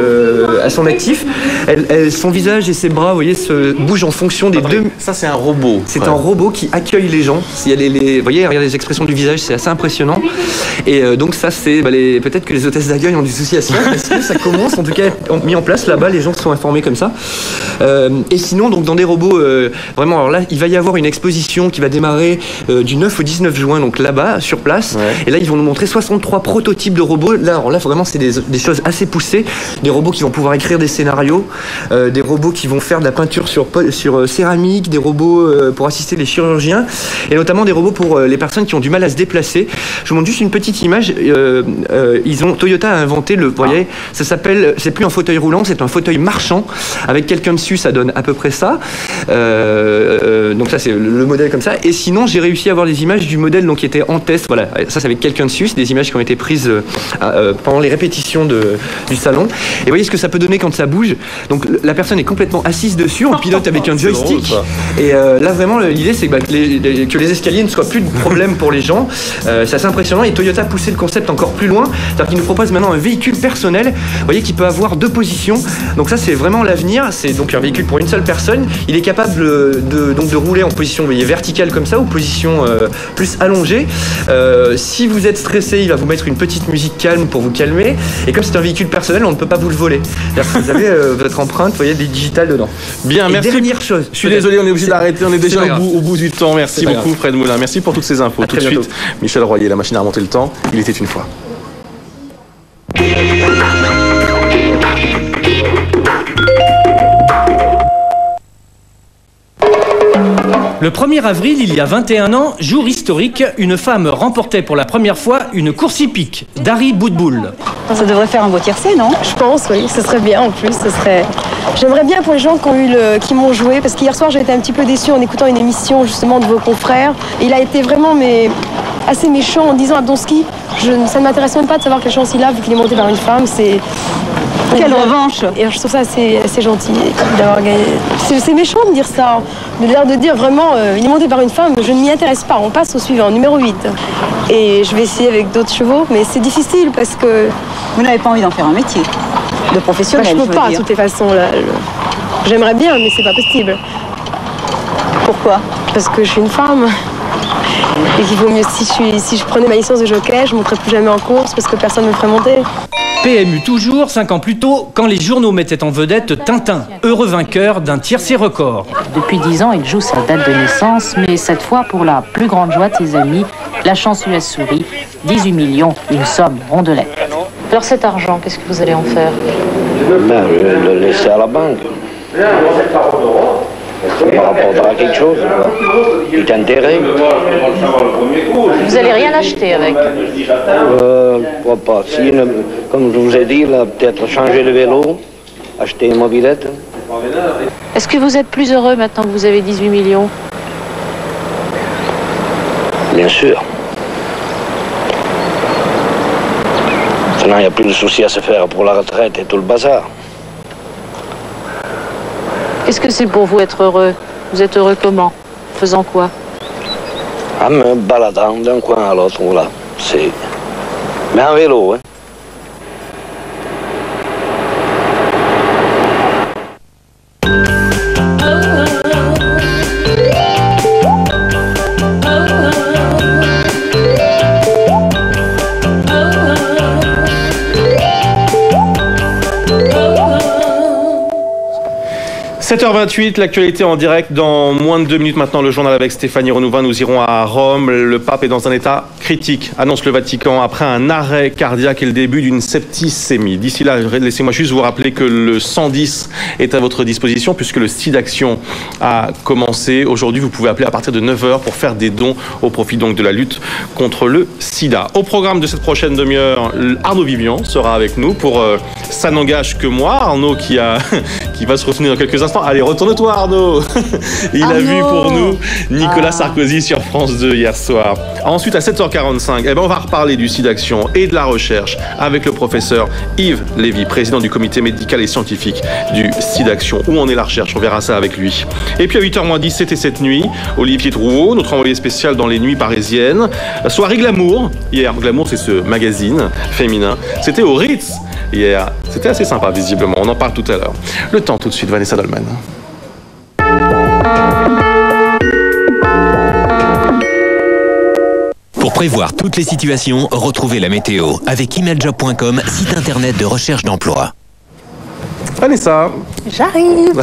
à son actif. Son visage et ses bras, vous voyez, se bougent en fonction des deux. Ça, c'est un robot. C'est un robot qui accueille les gens. Vous voyez, regardez les expressions du visage, c'est assez impressionnant. Et donc ça, c'est peut-être que les hôtesses d'accueil ont du souci à se faire parce que ça commence, en tout cas, mis en place là-bas. Les gens sont informés comme ça. Et sinon, donc dans des robots, vraiment, alors là, il va y avoir une exposition qui va démarrer du 9 au 19 juin, donc là-bas, sur place. Ouais. Et là, ils vont nous montrer 63 prototypes de robots. Là, vraiment, c'est des choses assez poussées. Des robots qui vont pouvoir écrire des scénarios, des robots qui vont faire de la peinture sur céramique, des robots pour assister les chirurgiens, et notamment des robots pour les personnes qui ont du mal à se déplacer. Je vous montre juste une petite image. Toyota a inventé vous voyez, ça s'appelle, c'est plus un fauteuil roulant, c'est un fauteuil marchand. Avec quelqu'un dessus, ça donne à peu près ça. Donc ça, c'est le modèle comme ça. Et sinon, j'ai réussi à avoir des images du modèle qui était en test. Voilà, ça, c'est avec quelqu'un dessus. C'est des images qui ont été prises pendant les répétitions du salon. Et vous voyez ce que ça peut donner quand ça bouge. Donc la personne est complètement assise dessus, on pilote avec un joystick. Et là vraiment l'idée c'est que les escaliers ne soient plus de problème pour les gens. C'est assez impressionnant et Toyota a poussé le concept encore plus loin. C'est-à-dire qu'il nous propose maintenant un véhicule personnel, vous voyez, qui peut avoir 2 positions. Donc ça c'est vraiment l'avenir. C'est donc un véhicule pour une seule personne. Il est capable de rouler en position, vous voyez, verticale comme ça ou position plus allongée. Si vous êtes stressé, il va vous mettre une petite musique calme pour vous calmer. Et comme c'est un véhicule personnel, on ne peut pas vous le voler. C'est-à-dire que vous avez votre empreinte, vous voyez, des digitales dedans. Bien, et merci. Dernière chose. Je suis désolé, on est obligé d'arrêter. On est déjà au bout du temps. Merci beaucoup, Fred Moulin. Merci pour toutes ces infos. Tout de suite, Michel Royer, la machine à remonter le temps. Il était une fois. Le 1er avril, il y a 21 ans, jour historique, une femme remportait pour la première fois une course hippique, Dari Boudboul. Ça devrait faire un beau tiercé, non? Je pense, oui, ce serait bien en plus. J'aimerais bien pour les gens qui m'ont joué, parce qu'hier soir j'ai été un petit peu déçue en écoutant une émission justement de vos confrères. Il a été vraiment assez méchant en disant à Donski, ça ne m'intéresse même pas de savoir quelle chance il a vu qu'il est monté par une femme. Quelle revanche! Et je trouve ça assez gentil d'avoir gagné. C'est méchant de dire ça, de dire vraiment, il est monté par une femme, je ne m'y intéresse pas, on passe au suivant, numéro 8. Et je vais essayer avec d'autres chevaux, mais c'est difficile parce que... Vous n'avez pas envie d'en faire un métier de professionnel? Je ne peux pas, de toutes les façons. J'aimerais bien, mais c'est pas possible. Pourquoi? Parce que je suis une femme. Et qu'il vaut mieux, si je prenais ma licence de jockey, je ne monterais plus jamais en course parce que personne ne me ferait monter. PMU toujours, 5 ans plus tôt, quand les journaux mettaient en vedette Tintin, heureux vainqueur d'un tiercé record. Depuis 10 ans, il joue sa date de naissance, mais cette fois, pour la plus grande joie de ses amis, la chance lui a souri. 18 millions, une somme rondelette. Alors cet argent, qu'est-ce que vous allez en faire? Je vais le laisser à la banque. Ça me rapportera quelque chose. Petit intérêt. Vous n'allez rien acheter avec? Pourquoi pas. Si, comme je vous ai dit, là, peut-être changer de vélo, acheter une mobilette. Est-ce que vous êtes plus heureux maintenant que vous avez 18 millions? Bien sûr. Maintenant, il n'y a plus de soucis à se faire pour la retraite et tout le bazar. Qu'est-ce que c'est pour vous être heureux? Vous êtes heureux comment? Faisant quoi? En me baladant d'un coin à l'autre, voilà. Mais en vélo, hein. 7h28, l'actualité en direct. Dans moins de 2 minutes maintenant, le journal avec Stéphanie Renouvin. Nous irons à Rome. Le pape est dans un état critique, annonce le Vatican, après un arrêt cardiaque et le début d'une septicémie. D'ici là, laissez-moi juste vous rappeler que le 110 est à votre disposition puisque le SIDAction a commencé. Aujourd'hui, vous pouvez appeler à partir de 9h pour faire des dons au profit donc de la lutte contre le sida. Au programme de cette prochaine demi-heure, Arnaud Vivian sera avec nous pour Ça n'engage que moi. Arnaud qui va se retourner dans quelques instants. Allez, retourne-toi Arnaud. Il a vu pour nous Nicolas Sarkozy sur France 2 hier soir. Ensuite, à 7h45, on va reparler du SIDAction et de la recherche avec le professeur Yves Lévy, président du comité médical et scientifique du SIDAction. Où en est la recherche? On verra ça avec lui. Et puis à 8h10, c'était cette nuit, Olivier Trouveau, notre envoyé spécial dans les nuits parisiennes. Soirée Glamour. Hier, Glamour, c'est ce magazine féminin. C'était au Ritz hier. C'était assez sympa, visiblement. On en parle tout à l'heure. Le temps tout de suite, Vanessa Dolman. Pour prévoir toutes les situations, retrouvez la météo avec emailjob.com, site internet de recherche d'emploi. Vanessa. J'arrive.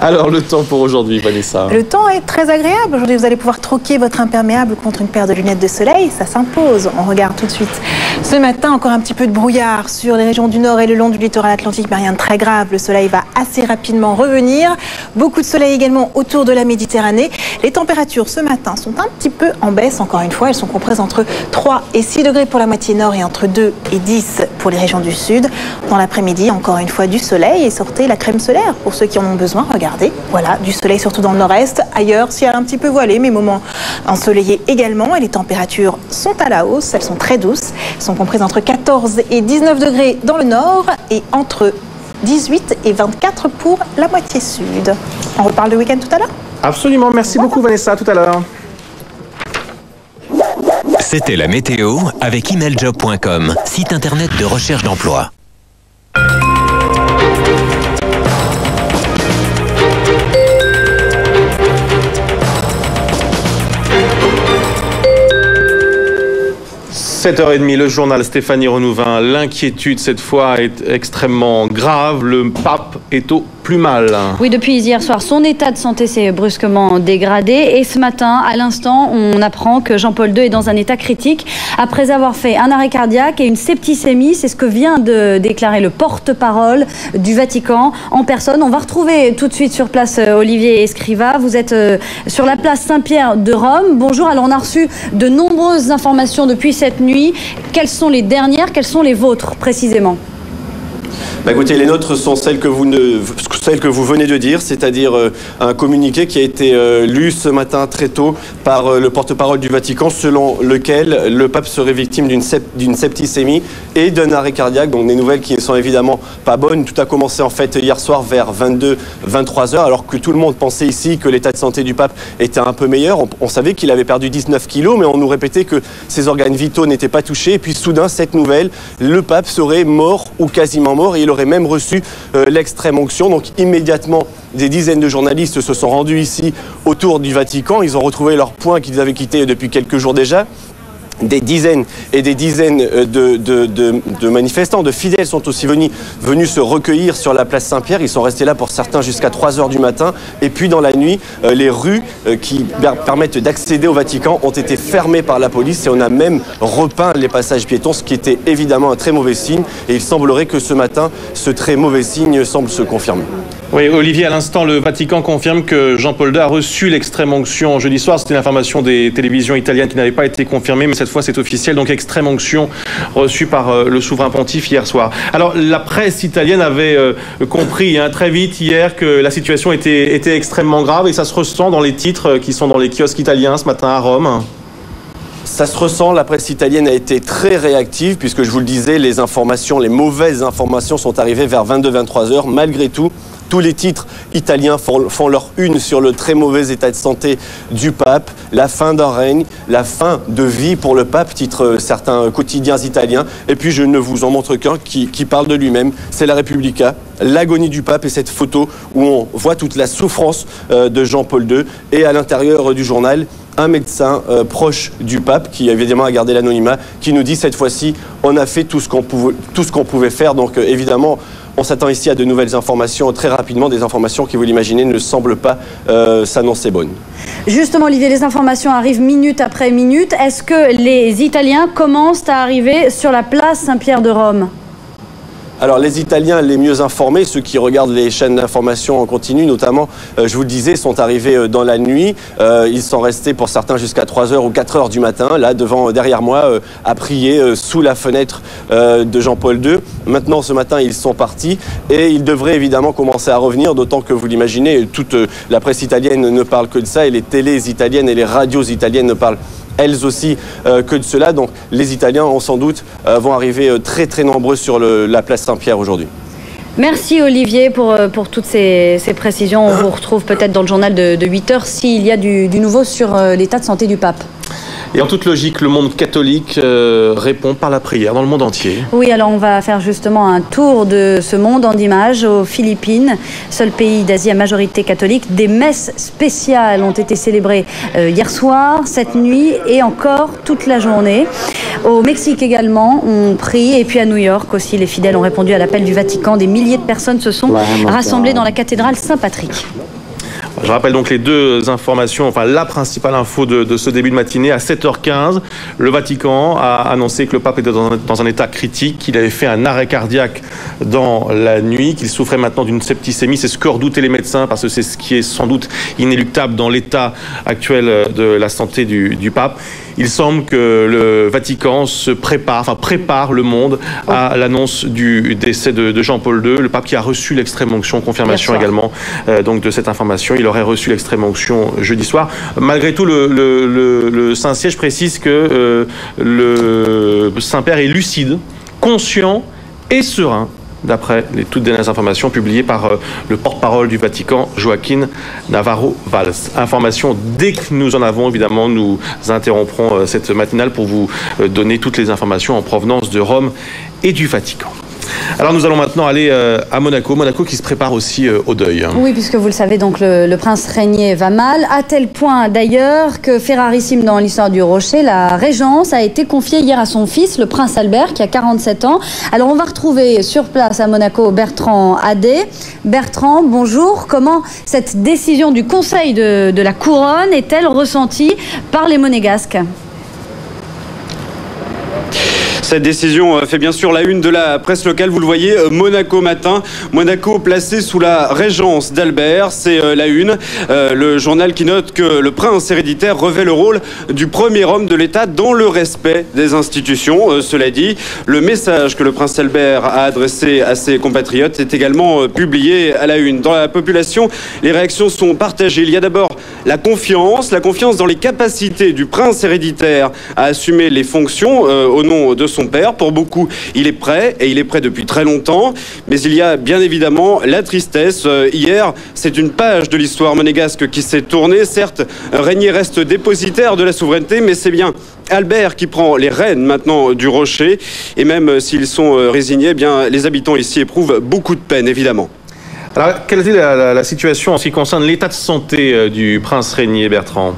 Alors, le temps pour aujourd'hui, Vanessa. Le temps est très agréable. Aujourd'hui, vous allez pouvoir troquer votre imperméable contre une paire de lunettes de soleil. Ça s'impose. On regarde tout de suite. Ce matin, encore un petit peu de brouillard sur les régions du nord et le long du littoral atlantique, mais rien de très grave. Le soleil va assez rapidement revenir. Beaucoup de soleil également autour de la Méditerranée. Les températures ce matin sont un petit peu en baisse. Encore une fois, elles sont comprises entre 3 et 6 degrés pour la moitié nord et entre 2 et 10 pour les régions du sud. Dans l'après-midi, encore une fois, du soleil et sortez la crème solaire pour ceux qui en ont besoin. Regardez, voilà, du soleil surtout dans le nord-est. Ailleurs, ciel un petit peu voilé, mais moments ensoleillés également. Et les températures sont à la hausse, elles sont très douces. Elles sont comprises entre 14 et 19 degrés dans le nord et entre 18 et 24 pour la moitié sud. On reparle de week-end tout à l'heure? Absolument, merci beaucoup Vanessa, à tout à l'heure. C'était la météo avec emailjob.com, site internet de recherche d'emploi. – 7h30, le journal Stéphanie Renouvin. L'inquiétude, cette fois, est extrêmement grave. Le pape est au plus mal. Oui, depuis hier soir, son état de santé s'est brusquement dégradé. Et ce matin, à l'instant, on apprend que Jean-Paul II est dans un état critique après avoir fait un arrêt cardiaque et une septicémie. C'est ce que vient de déclarer le porte-parole du Vatican en personne. On va retrouver tout de suite sur place Olivier Escriva. Vous êtes sur la place Saint-Pierre de Rome. Bonjour. Alors, on a reçu de nombreuses informations depuis cette nuit. Quelles sont les dernières? Quelles sont les vôtres, précisément? Écoutez, les nôtres sont celles que vous venez de dire, c'est-à-dire un communiqué qui a été lu ce matin très tôt par le porte-parole du Vatican, selon lequel le pape serait victime d'une septicémie et d'un arrêt cardiaque. Donc des nouvelles qui ne sont évidemment pas bonnes. Tout a commencé en fait hier soir vers 22-23 heures, alors que tout le monde pensait ici que l'état de santé du pape était un peu meilleur. On savait qu'il avait perdu 19 kilos, mais on nous répétait que ses organes vitaux n'étaient pas touchés. Et puis soudain, cette nouvelle, le pape serait mort ou quasiment mort, et il aurait même reçu l'extrême onction. Donc immédiatement, des dizaines de journalistes se sont rendus ici autour du Vatican. Ils ont retrouvé leur point qu'ils avaient quitté depuis quelques jours déjà. Des dizaines et des dizaines de manifestants, de fidèles sont aussi venus se recueillir sur la place Saint-Pierre. Ils sont restés là pour certains jusqu'à 3 heures du matin. Et puis dans la nuit, les rues qui permettent d'accéder au Vatican ont été fermées par la police et on a même repeint les passages piétons, ce qui était évidemment un très mauvais signe. Et il semblerait que ce matin, ce très mauvais signe semble se confirmer. Oui, Olivier, à l'instant, le Vatican confirme que Jean-Paul II a reçu l'extrême onction jeudi soir. C'était une information des télévisions italiennes qui n'avait pas été confirmée, mais cette fois c'est officiel. Donc extrême onction reçue par le souverain pontife hier soir. Alors la presse italienne avait compris très vite hier que la situation était extrêmement grave et ça se ressent dans les titres qui sont dans les kiosques italiens ce matin à Rome. Ça se ressent, la presse italienne a été très réactive puisque je vous le disais, les mauvaises informations sont arrivées vers 22-23 heures. Malgré tout, tous les titres italiens font leur une sur le très mauvais état de santé du pape, la fin d'un règne, la fin de vie pour le pape, titre certains quotidiens italiens. Et puis je ne vous en montre qu'un qui parle de lui-même, c'est la Repubblica, l'agonie du pape et cette photo où on voit toute la souffrance de Jean-Paul II. Et à l'intérieur du journal, un médecin proche du pape, qui évidemment a gardé l'anonymat, qui nous dit cette fois-ci, on a fait tout ce qu'on pouvait faire. Donc évidemment, On s'attend ici à de nouvelles informations très rapidement, des informations qui, vous l'imaginez, ne semblent pas s'annoncer bonnes. Justement, Olivier, les informations arrivent minute après minute. Est-ce que les Italiens commencent à arriver sur la place Saint-Pierre de Rome ? Alors les Italiens les mieux informés, ceux qui regardent les chaînes d'information en continu notamment, je vous le disais, sont arrivés dans la nuit. Ils sont restés pour certains jusqu'à 3h ou 4h du matin, là derrière moi, à prier sous la fenêtre de Jean-Paul II. Maintenant ce matin ils sont partis et ils devraient évidemment commencer à revenir, d'autant que vous l'imaginez, toute la presse italienne ne parle que de ça et les télés italiennes et les radios italiennes ne parlent elles aussi que de cela. Donc les Italiens, sans doute, vont arriver très très nombreux sur la place Saint-Pierre aujourd'hui. Merci Olivier pour toutes ces précisions. On vous retrouve peut-être dans le journal de 8h s'il y a du nouveau sur l'état de santé du pape. Et en toute logique, le monde catholique répond par la prière dans le monde entier. Oui, alors on va faire justement un tour de ce monde en images aux Philippines, seul pays d'Asie à majorité catholique. Des messes spéciales ont été célébrées hier soir, cette nuit et encore toute la journée. Au Mexique également, on prie. Et puis à New York aussi, les fidèles ont répondu à l'appel du Vatican. Des milliers de personnes se sont rassemblées dans la cathédrale Saint-Patrick. Je rappelle donc les deux informations, enfin la principale info de ce début de matinée. À 7h15, le Vatican a annoncé que le pape était dans un état critique, qu'il avait fait un arrêt cardiaque dans la nuit, qu'il souffrait maintenant d'une septicémie. C'est ce que redoutent les médecins, parce que c'est ce qui est sans doute inéluctable dans l'état actuel de la santé du pape. Il semble que le Vatican prépare le monde à l'annonce du décès de Jean-Paul II, le pape qui a reçu l'extrême-onction, confirmation également donc de cette information. Il aurait reçu l'extrême-onction jeudi soir. Malgré tout, le Saint-Siège précise que le Saint-Père est lucide, conscient et serein, d'après les toutes dernières informations publiées par le porte-parole du Vatican, Joaquín Navarro-Valls. Information, dès que nous en avons, évidemment, nous interromprons cette matinale pour vous donner toutes les informations en provenance de Rome et du Vatican. Alors nous allons maintenant aller à Monaco. Monaco qui se prépare aussi au deuil. Oui, puisque vous le savez, donc le prince régnier va mal, à tel point d'ailleurs que fait rarissime dans l'histoire du Rocher, la régence a été confiée hier à son fils, le prince Albert, qui a 47 ans. Alors on va retrouver sur place à Monaco Bertrand Hadet. Bertrand, bonjour. Comment cette décision du Conseil de la Couronne est-elle ressentie par les Monégasques ? Cette décision fait bien sûr la une de la presse locale. Vous le voyez, Monaco Matin. Monaco placé sous la régence d'Albert. C'est la une. Le journal qui note que le prince héréditaire revêt le rôle du premier homme de l'État dans le respect des institutions. Cela dit, le message que le prince Albert a adressé à ses compatriotes est également publié à la une. Dans la population, les réactions sont partagées. Il y a d'abord la confiance dans les capacités du prince héréditaire à assumer les fonctions au nom de son père. Pour beaucoup, il est prêt, et il est prêt depuis très longtemps. Mais il y a bien évidemment la tristesse. Hier, c'est une page de l'histoire monégasque qui s'est tournée. Certes, Régnier reste dépositaire de la souveraineté, mais c'est bien Albert qui prend les rênes maintenant du Rocher. Et même s'ils sont résignés, eh bien, les habitants ici éprouvent beaucoup de peine, évidemment. Alors, quelle est la situation en ce qui concerne l'état de santé du prince Régnier, Bertrand ?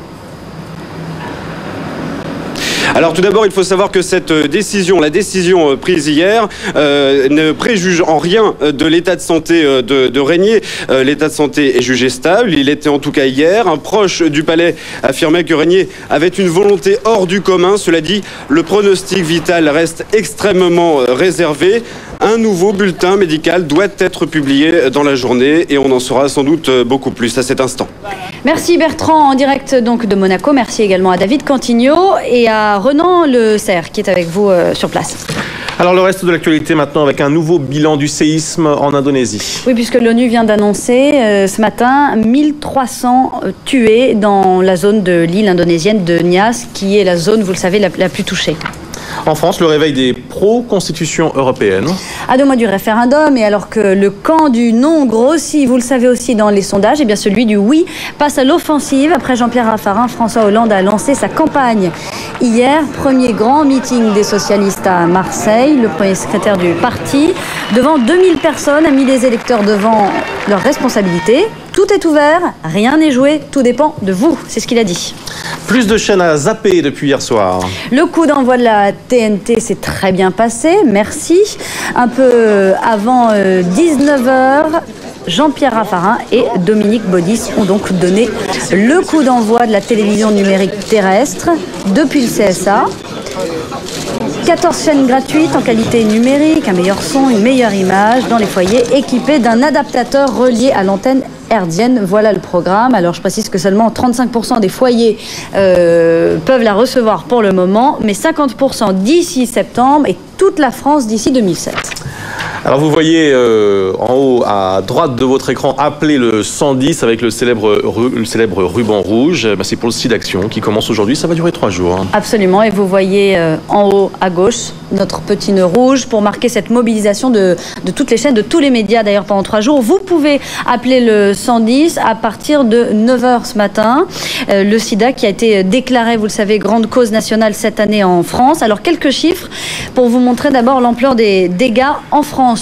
Alors tout d'abord, il faut savoir que cette décision, la décision prise hier, ne préjuge en rien de l'état de santé de Régnier. L'état de santé est jugé stable. Il était en tout cas hier. Un proche du palais affirmait que Régnier avait une volonté hors du commun. Cela dit, le pronostic vital reste extrêmement réservé. Un nouveau bulletin médical doit être publié dans la journée et on en saura sans doute beaucoup plus à cet instant. Merci Bertrand, en direct donc de Monaco. Merci également à David Cantigno et à Renan Le Serre qui est avec vous sur place. Alors le reste de l'actualité maintenant avec un nouveau bilan du séisme en Indonésie. Oui, puisque l'ONU vient d'annoncer ce matin 1300 tués dans la zone de l'île indonésienne de Nias, qui est la zone, vous le savez, la plus touchée. En France, le réveil des pro-constitution européenne. À 2 mois du référendum, et alors que le camp du non grossit, vous le savez aussi dans les sondages, et bien celui du oui passe à l'offensive. Après Jean-Pierre Raffarin, François Hollande a lancé sa campagne. Hier, premier grand meeting des socialistes à Marseille. Le premier secrétaire du parti, devant 2000 personnes, a mis les électeurs devant leurs responsabilités. Tout est ouvert, rien n'est joué, tout dépend de vous. C'est ce qu'il a dit. Plus de chaînes à zapper depuis hier soir. Le coup d'envoi de la TNT s'est très bien passé, merci. Un peu avant 19h, Jean-Pierre Raffarin et Dominique Baudis ont donc donné le coup d'envoi de la télévision numérique terrestre depuis le CSA. 14 chaînes gratuites en qualité numérique, un meilleur son, une meilleure image dans les foyers équipés d'un adaptateur relié à l'antenne hertzienne. Voilà le programme. Alors je précise que seulement 35% des foyers peuvent la recevoir pour le moment, mais 50% d'ici septembre et toute la France d'ici 2007. Alors vous voyez en haut à droite de votre écran, appelez le 110 avec le célèbre ruban rouge. C'est pour le SIDAction qui commence aujourd'hui, ça va durer 3 jours. Absolument, et vous voyez en haut à gauche notre petit nœud rouge pour marquer cette mobilisation de toutes les chaînes, de tous les médias d'ailleurs pendant 3 jours. Vous pouvez appeler le 110 à partir de 9h ce matin. Le sida qui a été déclaré, vous le savez, grande cause nationale cette année en France. Alors quelques chiffres pour vous montrer d'abord l'ampleur des dégâts en France.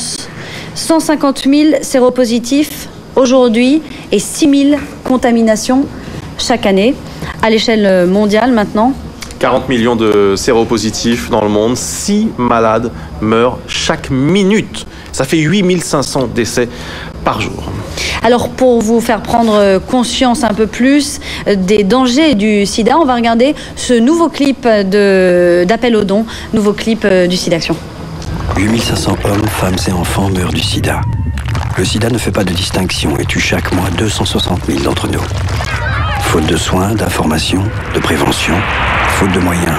150 000 séropositifs aujourd'hui et 6 000 contaminations chaque année. À l'échelle mondiale maintenant, 40 millions de séropositifs dans le monde, 6 malades meurent chaque minute. Ça fait 8500 décès par jour. Alors pour vous faire prendre conscience un peu plus des dangers du sida, on va regarder ce nouveau clip d'appel aux dons, nouveau clip du SIDAction. 8500 hommes, femmes et enfants meurent du sida. Le sida ne fait pas de distinction et tue chaque mois 260 000 d'entre nous. Faute de soins, d'informations, de prévention, faute de moyens,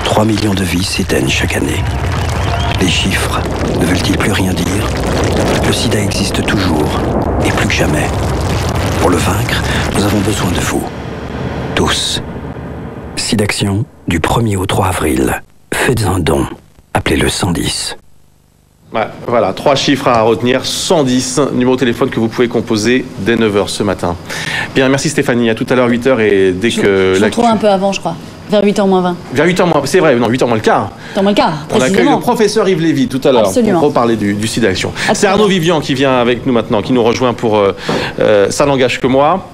3 millions de vies s'éteignent chaque année. Les chiffres ne veulent-ils plus rien dire? Le sida existe toujours et plus que jamais. Pour le vaincre, nous avons besoin de vous. Tous. SIDAction, du 1er au 3 avril. Faites un don. Appelez le 110. Ouais, voilà, 3 chiffres à retenir, 110, numéro de téléphone que vous pouvez composer dès 9h ce matin. Bien, merci Stéphanie, à tout à l'heure 8h et dès que... Je vous retrouve un peu avant, je crois, vers 8h moins 20. Vers 8h moins, c'est vrai, non, 8h moins le quart. 8h moins le quart, précisément. On accueille le professeur Yves Lévy tout à l'heure pour reparler du SIDAction. C'est Arnaud Vivian qui vient avec nous maintenant, qui nous rejoint pour Ça n'engage que moi.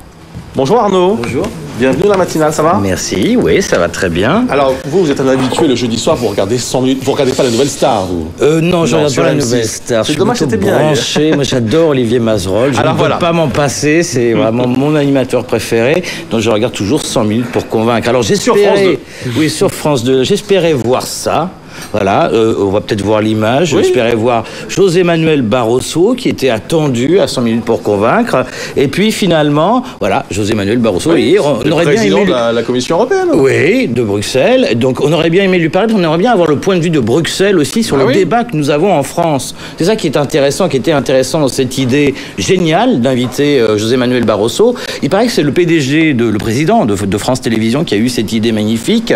Bonjour Arnaud. Bonjour. Bienvenue dans la matinale, ça va? Merci, oui, ça va très bien. Alors, vous êtes un habitué le jeudi soir, vous regardez 100 minutes, vous regardez pas la Nouvelle Star, vous? Non, je regarde pas la Nouvelle Star. C'est dommage, c'était bien. Branché. Moi, j'adore Olivier Mazerolle. Je ne peux pas m'en passer, c'est vraiment mon animateur préféré. Donc, je regarde toujours 100 minutes pour convaincre. Alors, j'espérais... Sur France 2. Oui, sur France 2. J'espérais voir ça. Voilà, on va peut-être voir l'image. Oui. J'espérais voir José Manuel Barroso qui était attendu à 100 minutes pour convaincre. Et puis finalement, voilà, José Manuel Barroso. Oui, on aurait bien aimé la Commission européenne. Oui, de Bruxelles. Donc on aurait bien aimé lui parler. On aimerait bien avoir le point de vue de Bruxelles aussi sur le débat que nous avons en France. C'est ça qui est intéressant, qui était intéressant dans cette idée géniale d'inviter José Manuel Barroso. Il paraît que c'est le PDG, le président de France Télévisions qui a eu cette idée magnifique.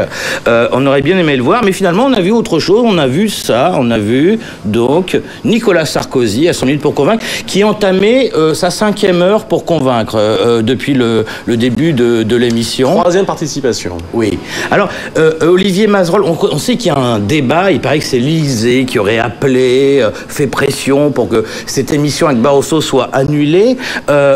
On aurait bien aimé le voir, mais finalement on a vu autre chose. On a vu ça, on a vu donc Nicolas Sarkozy à 100 minutes pour convaincre qui entamait sa 5e heure pour convaincre depuis le début de l'émission. 3e participation. Oui. Alors Olivier Mazerolle, on sait qu'il y a un débat, il paraît que c'est l'Élysée qui aurait appelé, fait pression pour que cette émission avec Barroso soit annulée.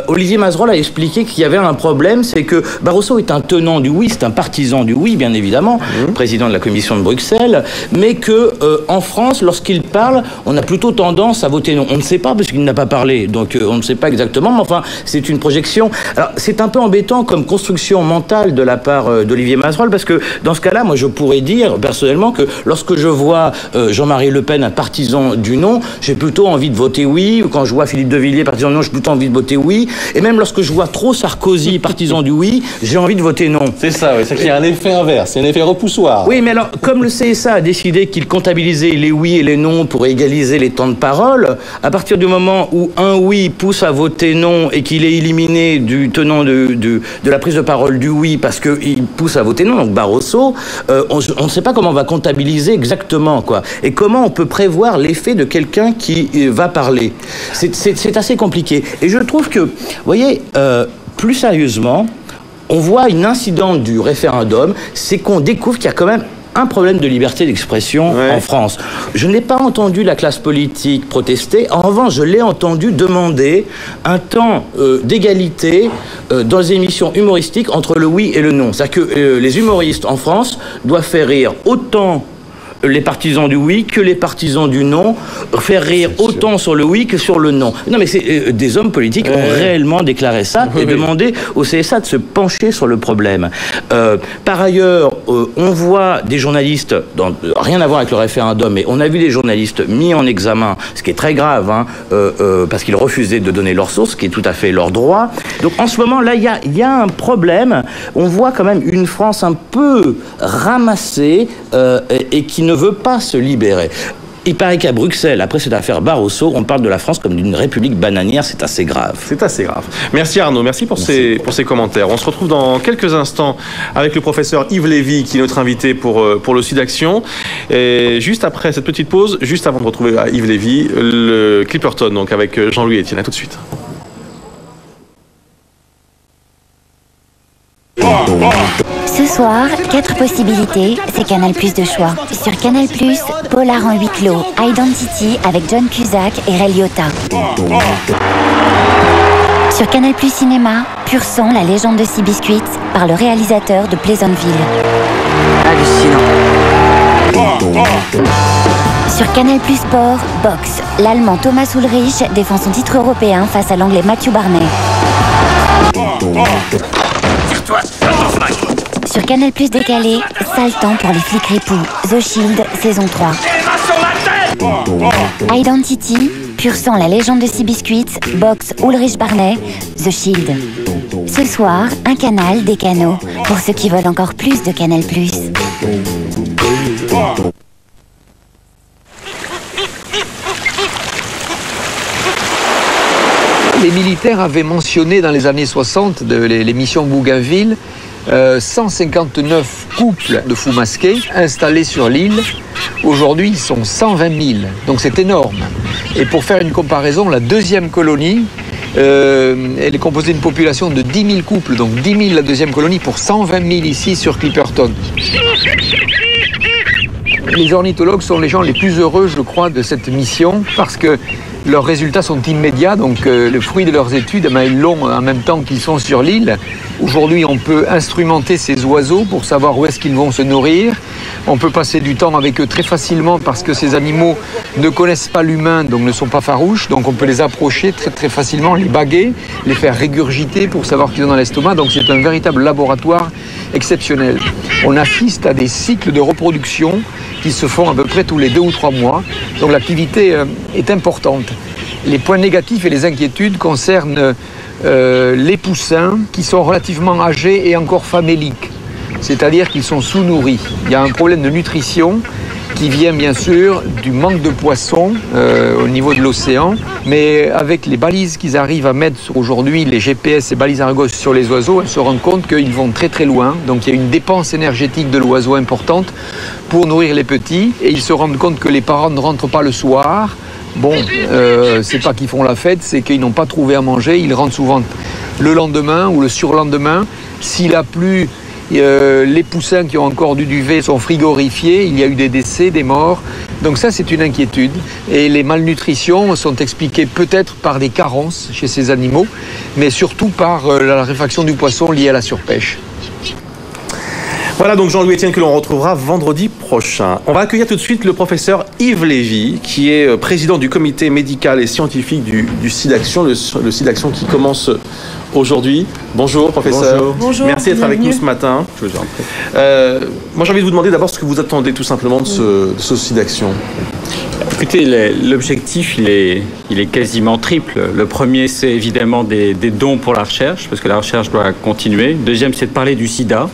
Olivier Mazerolle a expliqué qu'il y avait un problème, c'est que Barroso est un tenant du oui, c'est un partisan du oui bien évidemment, président de la Commission de Bruxelles, mais que en France, lorsqu'il parle, on a plutôt tendance à voter non. On ne sait pas parce qu'il n'a pas parlé, donc on ne sait pas exactement, mais enfin, c'est une projection. Alors, c'est un peu embêtant comme construction mentale de la part d'Olivier Mazerolle, parce que dans ce cas-là, moi, je pourrais dire personnellement que lorsque je vois Jean-Marie Le Pen, un partisan du non, j'ai plutôt envie de voter oui, ou quand je vois Philippe de Villiers, partisan du non, j'ai plutôt envie de voter oui, et même lorsque je vois trop Sarkozy, partisan du oui, j'ai envie de voter non. C'est ça, oui, c'est qu'il y a un effet inverse, c'est un effet repoussoir. Oui, mais alors, comme le CSA a décidé qu'il comptabiliser les oui et les non pour égaliser les temps de parole, à partir du moment où un oui pousse à voter non et qu'il est éliminé du tenant de la prise de parole du oui parce qu'il pousse à voter non, donc Barroso, on ne sait pas comment on va comptabiliser exactement, quoi. Et comment on peut prévoir l'effet de quelqu'un qui va parler. C'est assez compliqué. Et je trouve que, vous voyez, plus sérieusement, on voit une incidente du référendum, c'est qu'on découvre qu'il y a quand même un problème de liberté d'expression en France. Je n'ai pas entendu la classe politique protester. En revanche, je l'ai entendu demander un temps d'égalité dans les émissions humoristiques entre le oui et le non. C'est-à-dire que les humoristes en France doivent faire rire autant les partisans du oui que les partisans du non, faire rire autant sur le oui que sur le non. Non, mais des hommes politiques ont réellement déclaré ça et demandé au CSA de se pencher sur le problème. Par ailleurs, on voit des journalistes, rien à voir avec le référendum, mais on a vu des journalistes mis en examen, ce qui est très grave, hein, parce qu'ils refusaient de donner leur source, ce qui est tout à fait leur droit. Donc en ce moment, là, il y a un problème. On voit quand même une France un peu ramassée et qui ne veut pas se libérer. Il paraît qu'à Bruxelles, après cette affaire Barroso, on parle de la France comme d'une république bananière. C'est assez grave. C'est assez grave. Merci Arnaud, merci pour ces commentaires. On se retrouve dans quelques instants avec le professeur Yves Lévy, qui est notre invité pour le SIDAction. Et juste après cette petite pause, juste avant de retrouver Yves Lévy, le Clipperton, donc avec Jean-Louis Etienne. À tout de suite. Ce soir, 4 possibilités, c'est Canal+ de choix. Sur Canal+, Polar en huis clos, Identity avec John Cusack et Ray Liotta. Sur Canal+ Cinéma, Pur Sang, la légende de Seabiscuit par le réalisateur de Pleasantville. Hallucinant. Sur Canal+ Sport, Boxe, l'Allemand Thomas Ulrich défend son titre européen face à l'Anglais Matthew Barney. Sur Canal+ décalé, sale temps pour les flics ripoux, The Shield, saison 3. Identity, Pur Sang, la légende de Seabiscuit, Box, Ulrich Barney, The Shield. Ce soir, un canal, des canaux, pour ceux qui veulent encore plus de Canal+. Les militaires avaient mentionné dans les années 60 de l'émission Bougainville 159 couples de fous masqués installés sur l'île. Aujourd'hui, ils sont 120 000, donc c'est énorme. Et pour faire une comparaison, la deuxième colonie, elle est composée d'une population de 10 000 couples, donc 10 000 la deuxième colonie pour 120 000 ici sur Clipperton. Les ornithologues sont les gens les plus heureux, je crois, de cette mission, parce que leurs résultats sont immédiats, donc le fruit de leurs études, ils l'ont en même temps qu'ils sont sur l'île. Aujourd'hui, on peut instrumenter ces oiseaux pour savoir où est-ce qu'ils vont se nourrir. On peut passer du temps avec eux très facilement parce que ces animaux ne connaissent pas l'humain, donc ne sont pas farouches. Donc on peut les approcher très très facilement, les baguer, les faire régurgiter pour savoir qu'ils ont dans l'estomac. Donc c'est un véritable laboratoire exceptionnel. On assiste à des cycles de reproduction qui se font à peu près tous les 2 ou 3 mois. Donc l'activité est importante. Les points négatifs et les inquiétudes concernent les poussins qui sont relativement âgés et encore faméliques. C'est-à-dire qu'ils sont sous-nourris. Il y a un problème de nutrition qui vient bien sûr du manque de poissons au niveau de l'océan, mais avec les balises qu'ils arrivent à mettre aujourd'hui, les GPS et balises Argos sur les oiseaux, elles se rendent compte qu'ils vont très très loin. Donc il y a une dépense énergétique de l'oiseau importante pour nourrir les petits, et ils se rendent compte que les parents ne rentrent pas le soir. Bon, c'est pas qu'ils font la fête, c'est qu'ils n'ont pas trouvé à manger. Ils rentrent souvent le lendemain ou le surlendemain. S'il a plu, les poussins qui ont encore du duvet sont frigorifiés. Il y a eu des décès, des morts. Donc ça, c'est une inquiétude. Et les malnutritions sont expliquées peut-être par des carences chez ces animaux, mais surtout par la raréfaction du poisson liée à la surpêche. Voilà donc Jean-Louis Etienne que l'on retrouvera vendredi prochain. On va accueillir tout de suite le professeur Yves Lévy, qui est président du comité médical et scientifique du SIDAction, le SIDAction qui commence aujourd'hui. Bonjour professeur. Bonjour. Bonjour. Merci d'être avec nous ce matin. Je vous en prie. Moi j'ai envie de vous demander d'abord ce que vous attendez tout simplement de ce SIDAction. Écoutez, l'objectif il est quasiment triple. Le premier, c'est évidemment des dons pour la recherche, parce que la recherche doit continuer. Le deuxième, c'est de parler du sida,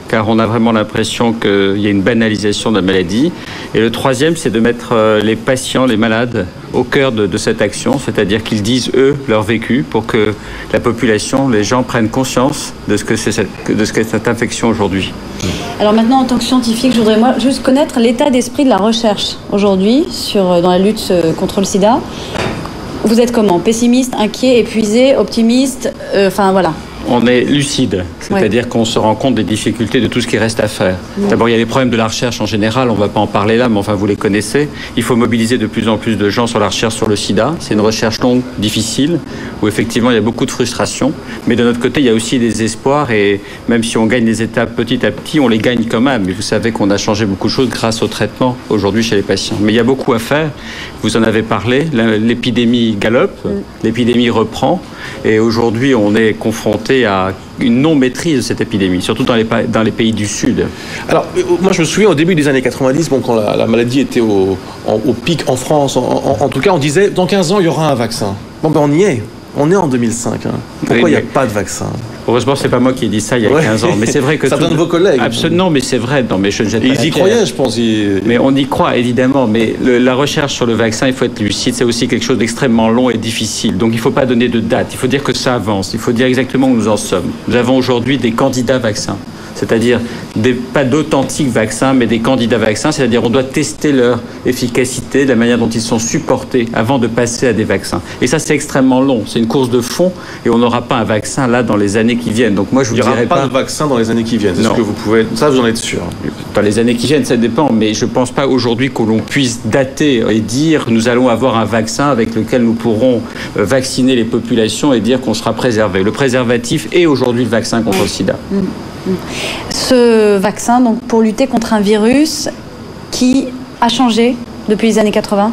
car on a vraiment l'impression qu'il y a une banalisation de la maladie. Et le troisième, c'est de mettre les patients, les malades, au cœur de cette action, c'est-à-dire qu'ils disent, eux, leur vécu, pour que la population, les gens prennent conscience de ce que c'est cette infection aujourd'hui. Alors maintenant, en tant que scientifique, je voudrais moi juste connaître l'état d'esprit de la recherche aujourd'hui dans la lutte contre le sida. Vous êtes comment? Pessimiste, inquiet, épuisé, optimiste? Enfin voilà. On est lucide, c'est-à-dire qu'on se rend compte des difficultés de tout ce qui reste à faire. D'abord, il y a les problèmes de la recherche en général, on ne va pas en parler là, mais enfin vous les connaissez. Il faut mobiliser de plus en plus de gens sur la recherche sur le sida. C'est une recherche longue, difficile, où effectivement il y a beaucoup de frustration. Mais de notre côté, il y a aussi des espoirs, et même si on gagne des étapes petit à petit, on les gagne quand même. Et vous savez qu'on a changé beaucoup de choses grâce au traitement aujourd'hui chez les patients. Mais il y a beaucoup à faire, vous en avez parlé, l'épidémie galope, l'épidémie reprend, et aujourd'hui on est confronté à une non-maîtrise de cette épidémie, surtout dans les pays du Sud. Alors, moi je me souviens au début des années 90, bon, quand la maladie était au pic en France, en tout cas on disait dans 15 ans il y aura un vaccin. Bon ben on y est, on est en 2005. Hein. Pourquoi il n'y a pas de vaccin ? Heureusement, c'est pas moi qui ai dit ça il y a 15 ans, mais c'est vrai que ça donne vos collègues. Absolument, mais c'est vrai. Non, mais je ne jette pas la pierre. Ils y croyaient, je pense. Mais on y croit évidemment. Mais la recherche sur le vaccin, il faut être lucide. C'est aussi quelque chose d'extrêmement long et difficile. Donc, il ne faut pas donner de date. Il faut dire que ça avance. Il faut dire exactement où nous en sommes. Nous avons aujourd'hui des candidats vaccins. C'est-à-dire pas d'authentiques vaccins, mais des candidats vaccins. C'est-à-dire on doit tester leur efficacité, la manière dont ils sont supportés avant de passer à des vaccins. Et ça, c'est extrêmement long. C'est une course de fond et on n'aura pas un vaccin là dans les années qui viennent. Donc moi, je vous dirais pas... Il n'y aura pas de vaccin dans les années qui viennent. C'est ce que vous pouvez... Ça, vous en êtes sûr. Dans les années qui viennent, ça dépend. Mais je ne pense pas aujourd'hui que l'on puisse dater et dire que nous allons avoir un vaccin avec lequel nous pourrons vacciner les populations et dire qu'on sera préservé. Le préservatif est aujourd'hui le vaccin contre le sida. Ce vaccin, donc, pour lutter contre un virus qui a changé depuis les années 80 ?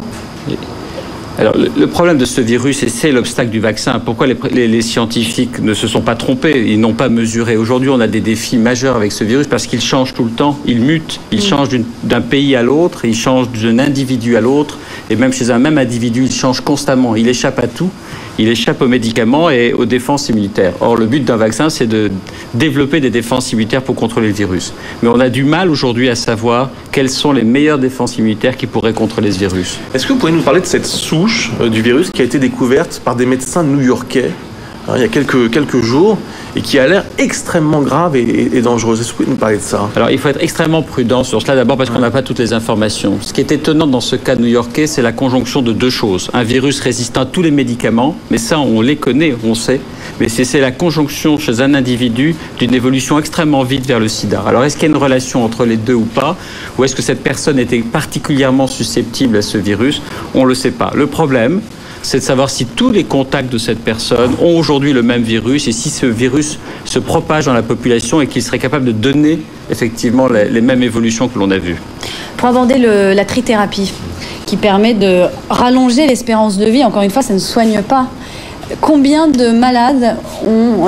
Alors, le problème de ce virus, et c'est l'obstacle du vaccin, pourquoi les scientifiques ne se sont pas trompés, ils n'ont pas mesuré. Aujourd'hui, on a des défis majeurs avec ce virus parce qu'il change tout le temps, il mute, il change d'un pays à l'autre, il change d'un individu à l'autre, et même chez un même individu, il change constamment, il échappe à tout. Il échappe aux médicaments et aux défenses immunitaires. Or, le but d'un vaccin, c'est de développer des défenses immunitaires pour contrôler le virus. Mais on a du mal aujourd'hui à savoir quelles sont les meilleures défenses immunitaires qui pourraient contrôler ce virus. Est-ce que vous pouvez nous parler de cette souche du virus qui a été découverte par des médecins new-yorkais il y a quelques jours et qui a l'air extrêmement grave et dangereuse. Est-ce que vous pouvez nous parler de ça ? Alors, il faut être extrêmement prudent sur cela, d'abord parce qu'on n'a pas toutes les informations. Ce qui est étonnant dans ce cas new-yorkais, c'est la conjonction de deux choses. Un virus résistant à tous les médicaments, mais ça, on les connaît, on sait. Mais c'est la conjonction chez un individu d'une évolution extrêmement vite vers le sida. Alors, est-ce qu'il y a une relation entre les deux ou pas ? Ou est-ce que cette personne était particulièrement susceptible à ce virus ? On ne le sait pas. Le problème, c'est de savoir si tous les contacts de cette personne ont aujourd'hui le même virus et si ce virus se propage dans la population et qu'il serait capable de donner effectivement les mêmes évolutions que l'on a vues. Pour aborder la trithérapie, qui permet de rallonger l'espérance de vie, encore une fois, ça ne soigne pas. Combien de malades ont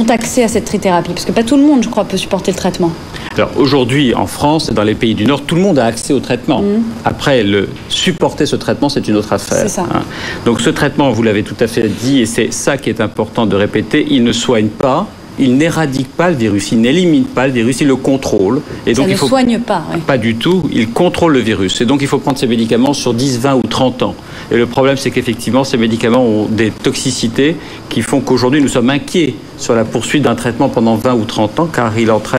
accès à cette trithérapie ? Parce que pas tout le monde, je crois, peut supporter le traitement. Alors aujourd'hui, en France et dans les pays du Nord, tout le monde a accès au traitement. Après, supporter ce traitement, c'est une autre affaire. C'est ça. Donc ce traitement, vous l'avez tout à fait dit, et c'est ça qui est important de répéter, il ne soigne pas, il n'éradique pas le virus, il n'élimine pas le virus, il le contrôle. Et donc, ça ne soigne pas. Oui. Pas du tout, il contrôle le virus. Et donc il faut prendre ces médicaments sur 10, 20 ou 30 ans. Et le problème, c'est qu'effectivement, ces médicaments ont des toxicités qui font qu'aujourd'hui, nous sommes inquiets sur la poursuite d'un traitement pendant 20 ou 30 ans, car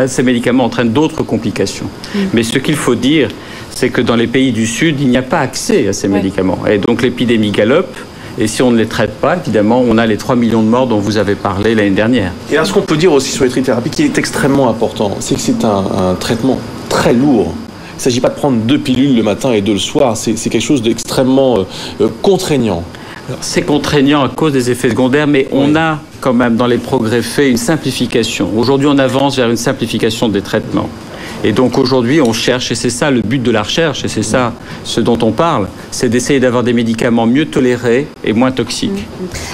ces médicaments entraînent d'autres complications. Mais ce qu'il faut dire, c'est que dans les pays du Sud, il n'y a pas accès à ces médicaments. Et donc l'épidémie galope. Et si on ne les traite pas, évidemment, on a les 3 millions de morts dont vous avez parlé l'année dernière. Et alors, ce qu'on peut dire aussi sur les trithérapies, qui est extrêmement important, c'est que c'est un traitement très lourd. Il ne s'agit pas de prendre 2 pilules le matin et 2 le soir. C'est quelque chose d'extrêmement contraignant. C'est contraignant à cause des effets secondaires, mais on a quand même dans les progrès faits une simplification. Aujourd'hui, on avance vers une simplification des traitements. Et donc aujourd'hui, on cherche, et c'est ça le but de la recherche, et c'est ça ce dont on parle, c'est d'essayer d'avoir des médicaments mieux tolérés et moins toxiques.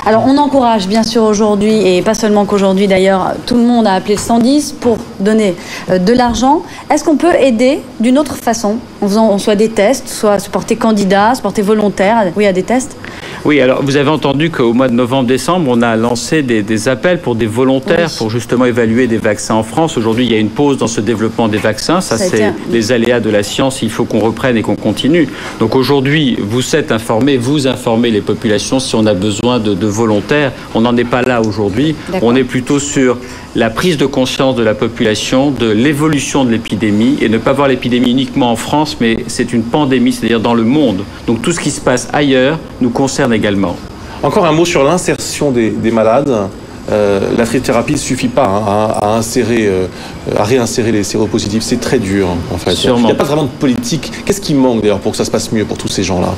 Alors on encourage bien sûr aujourd'hui, et pas seulement qu'aujourd'hui d'ailleurs, tout le monde a appelé le 110 pour donner de l'argent. Est-ce qu'on peut aider d'une autre façon, en faisant soit des tests, soit se porter candidat, se porter volontaire, oui, à des tests ? Oui, alors vous avez entendu qu'au mois de novembre-décembre, on a lancé des appels pour des volontaires pour justement évaluer des vaccins en France. Aujourd'hui, il y a une pause dans ce développement des vaccins. Ça c'est les aléas de la science. Il faut qu'on reprenne et qu'on continue. Donc aujourd'hui, vous êtes informés, vous informez les populations si on a besoin de volontaires. On n'en est pas là aujourd'hui. On est plutôt sur la prise de conscience de la population, de l'évolution de l'épidémie et ne pas voir l'épidémie uniquement en France, mais c'est une pandémie, c'est-à-dire dans le monde. Donc tout ce qui se passe ailleurs nous concerne également. Encore un mot sur l'insertion des malades. la trithérapie ne suffit pas à réinsérer les séropositifs. C'est très dur, en fait. Sûrement. Il n'y a pas vraiment de politique. Qu'est-ce qui manque, d'ailleurs, pour que ça se passe mieux pour tous ces gens-là?